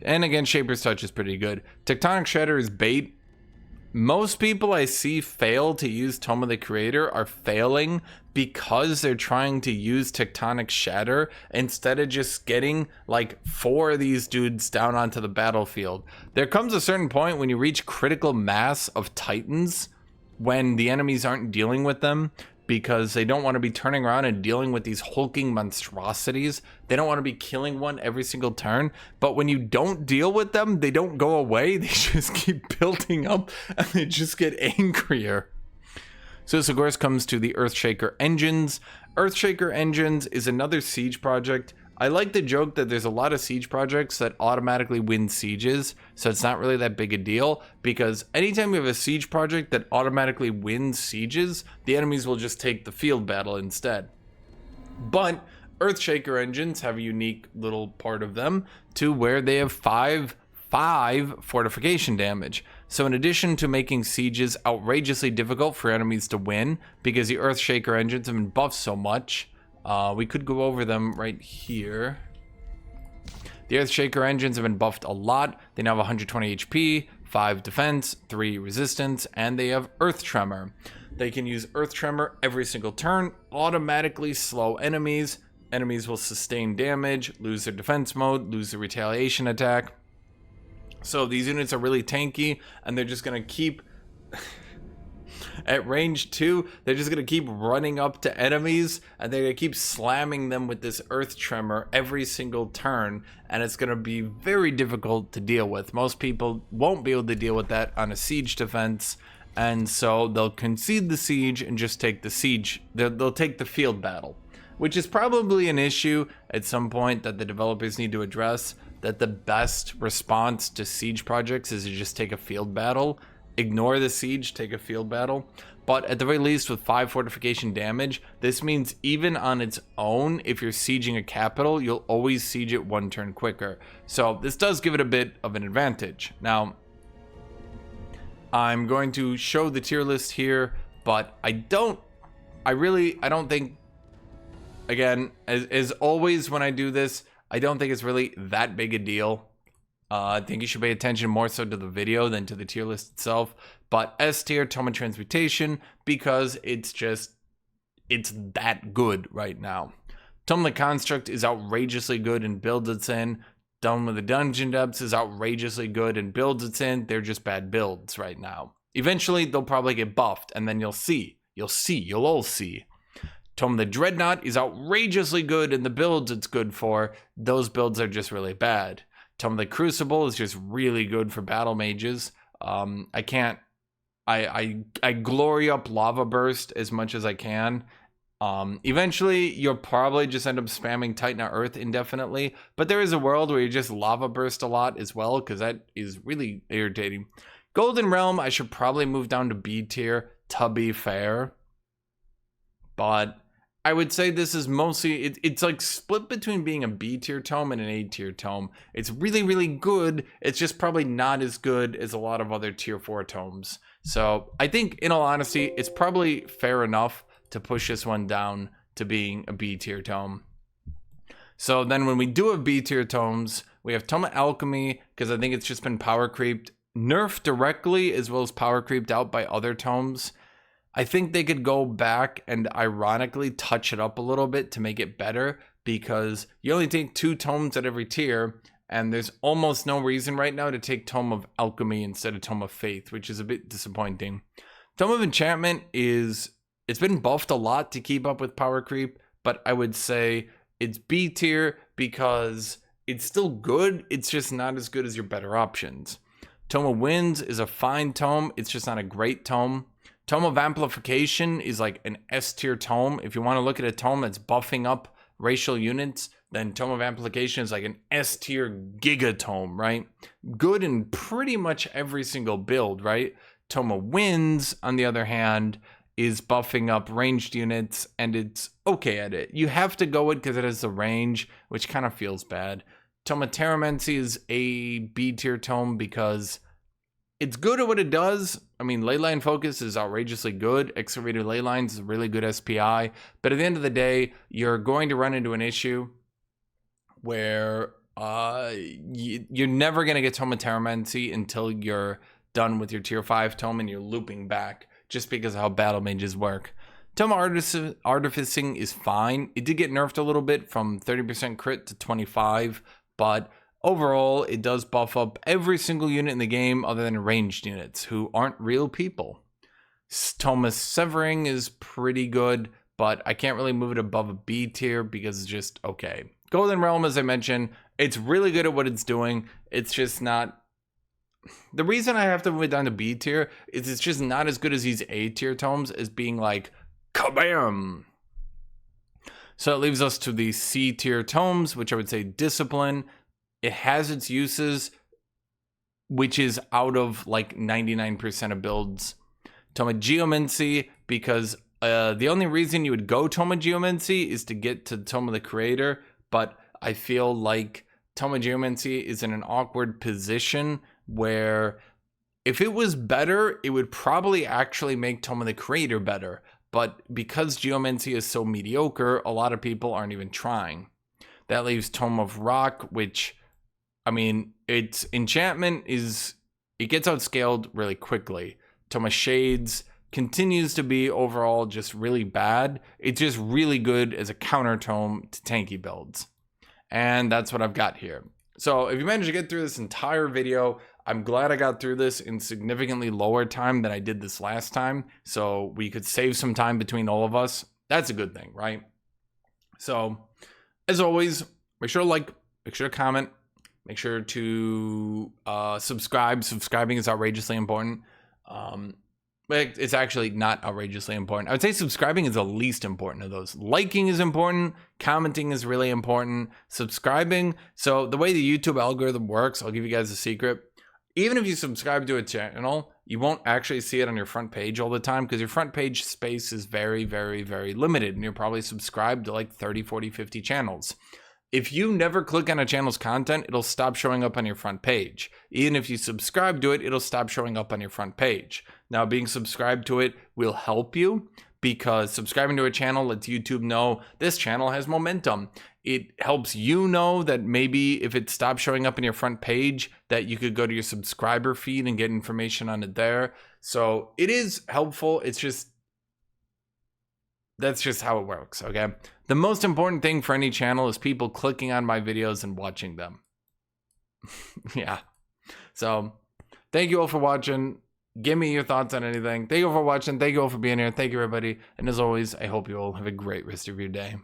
And again, Shaper's Touch is pretty good. Tectonic Shatter is bait. Most people I see fail to use Tome of the Creator are failing because they're trying to use Tectonic Shatter instead of just getting like 4 of these dudes down onto the battlefield. There comes a certain point when you reach critical mass of Titans when the enemies aren't dealing with them, because they don't want to be turning around and dealing with these hulking monstrosities. They don't want to be killing one every single turn. But when you don't deal with them, they don't go away. They just keep building up and they just get angrier. So this, of course, comes to the Earthshaker Engines. Earthshaker Engines is another siege project. I like the joke that there's a lot of siege projects that automatically win sieges, so it's not really that big a deal, because anytime you have a siege project that automatically wins sieges, the enemies will just take the field battle instead. But Earthshaker Engines have a unique little part of them to where they have 5 fortification damage. So in addition to making sieges outrageously difficult for enemies to win, because the Earthshaker Engines have been buffed so much, we could go over them right here. The Earthshaker Engines have been buffed a lot. They now have 120 HP, 5 defense, 3 resistance, and they have Earth Tremor. They can use Earth Tremor every single turn, automatically slow enemies. Enemies will sustain damage, lose their defense mode, lose their retaliation attack. So these units are really tanky, and they're just going to keep... At range 2, they're just going to keep running up to enemies, and they're going to keep slamming them with this Earth Tremor every single turn, and it's going to be very difficult to deal with. Most people won't be able to deal with that on a siege defense, and so they'll concede the siege and just take the siege. They'll take the field battle, which is probably an issue at some point that the developers need to address, that the best response to siege projects is to just take a field battle. Ignore the siege, take a field battle. But at the very least, with 5 fortification damage, this means even on its own, if you're sieging a capital, you'll always siege it 1 turn quicker. So this does give it a bit of an advantage. Now, I'm going to show the tier list here, but I don't think, again, as always when I do this, I don't think it's really that big a deal. I think you should pay attention more so to the video than to the tier list itself. But S tier, Tome of Transmutation, because it's that good right now. Tome of the Construct is outrageously good in builds it's in. Tome of the Dungeon Depths is outrageously good in builds it's in. They're just bad builds right now. Eventually, they'll probably get buffed, and then you'll all see. Tome of the Dreadnought is outrageously good in the builds it's good for. Those builds are just really bad. Tome of the Crucible is just really good for battle mages. I glory up Lava Burst as much as I can. Eventually, you'll probably just end up spamming Titan of Earth indefinitely, but there is a world where you just Lava Burst a lot as well, because that is really irritating. Golden Realm, I should probably move down to B tier, to be fair. But I would say this is mostly, it's like split between being a B tier tome and an A tier tome. It's really, really good. It's just probably not as good as a lot of other tier 4 tomes. So I think, in all honesty, it's probably fair enough to push this one down to being a B tier tome. So then when we do have B tier tomes, we have Tome of Alchemy, because I think it's just been power creeped, nerfed directly as well as power creeped out by other tomes. I think they could go back and ironically touch it up a little bit to make it better, because you only take 2 tomes at every tier, and there's almost no reason right now to take Tome of Alchemy instead of Tome of Faith, which is a bit disappointing. Tome of Enchantment it's been buffed a lot to keep up with power creep, but I would say it's B tier because it's still good, it's just not as good as your better options. Tome of Winds is a fine tome, it's just not a great tome. Tome of Amplification is like an S tier tome. If you want to look at a tome that's buffing up racial units, then Tome of Amplification is like an S tier giga tome, right? Good in pretty much every single build, right? Tome of Winds, on the other hand, is buffing up ranged units, and it's okay at it. You have to go it because it has the range, which kind of feels bad. Tome of Terramancy is a B tier tome because it's good at what it does. I mean, Leyline Focus is outrageously good. Excavated Leylines is a really good SPI. But at the end of the day, you're going to run into an issue where you're never going to get Tome of Terramancy until you're done with your tier 5 tome and you're looping back, just because of how battle mages work. Tome of Artificing is fine. It did get nerfed a little bit from 30% crit to 25, but overall, it does buff up every single unit in the game other than ranged units who aren't real people. Tome of Severing is pretty good, but I can't really move it above a B tier because it's just okay. Golden Realm, as I mentioned, it's really good at what it's doing. It's just not... The reason I have to move it down to B tier is it's just not as good as these A tier tomes as being like, kabam! So it leaves us to the C tier tomes, which I would say Discipline. It has its uses, which is out of like 99% of builds. Tome of Geomancy, because the only reason you would go Tome of Geomancy is to get to Tome of the Creator, but I feel like Tome of Geomancy is in an awkward position where if it was better, it would probably actually make Tome of the Creator better. But because Geomancy is so mediocre, a lot of people aren't even trying. That leaves Tome of Rock, which, I mean, its enchantment is, it gets outscaled really quickly. Tome of Shades continues to be overall just really bad. It's just really good as a counter tome to tanky builds. And that's what I've got here. So if you managed to get through this entire video, I'm glad I got through this in significantly lower time than I did this last time. So we could save some time between all of us. That's a good thing, right? So as always, make sure to like, make sure to comment, make sure to subscribe. Subscribing is outrageously important. But it's actually not outrageously important. I would say subscribing is the least important of those. Liking is important. Commenting is really important. Subscribing. So the way the YouTube algorithm works, I'll give you guys a secret. Even if you subscribe to a channel, you won't actually see it on your front page all the time because your front page space is very, very, very limited. And you're probably subscribed to like 30, 40, 50 channels. If you never click on a channel's content, it'll stop showing up on your front page. Even if you subscribe to it, it'll stop showing up on your front page. Now, being subscribed to it will help you because subscribing to a channel lets YouTube know this channel has momentum. It helps you know that maybe if it stops showing up in your front page, that you could go to your subscriber feed and get information on it there. So it is helpful. It's just, that's just how it works, okay? The most important thing for any channel is people clicking on my videos and watching them. Yeah. So thank you all for watching. Give me your thoughts on anything. Thank you all for watching. Thank you all for being here. Thank you, everybody. And as always, I hope you all have a great rest of your day.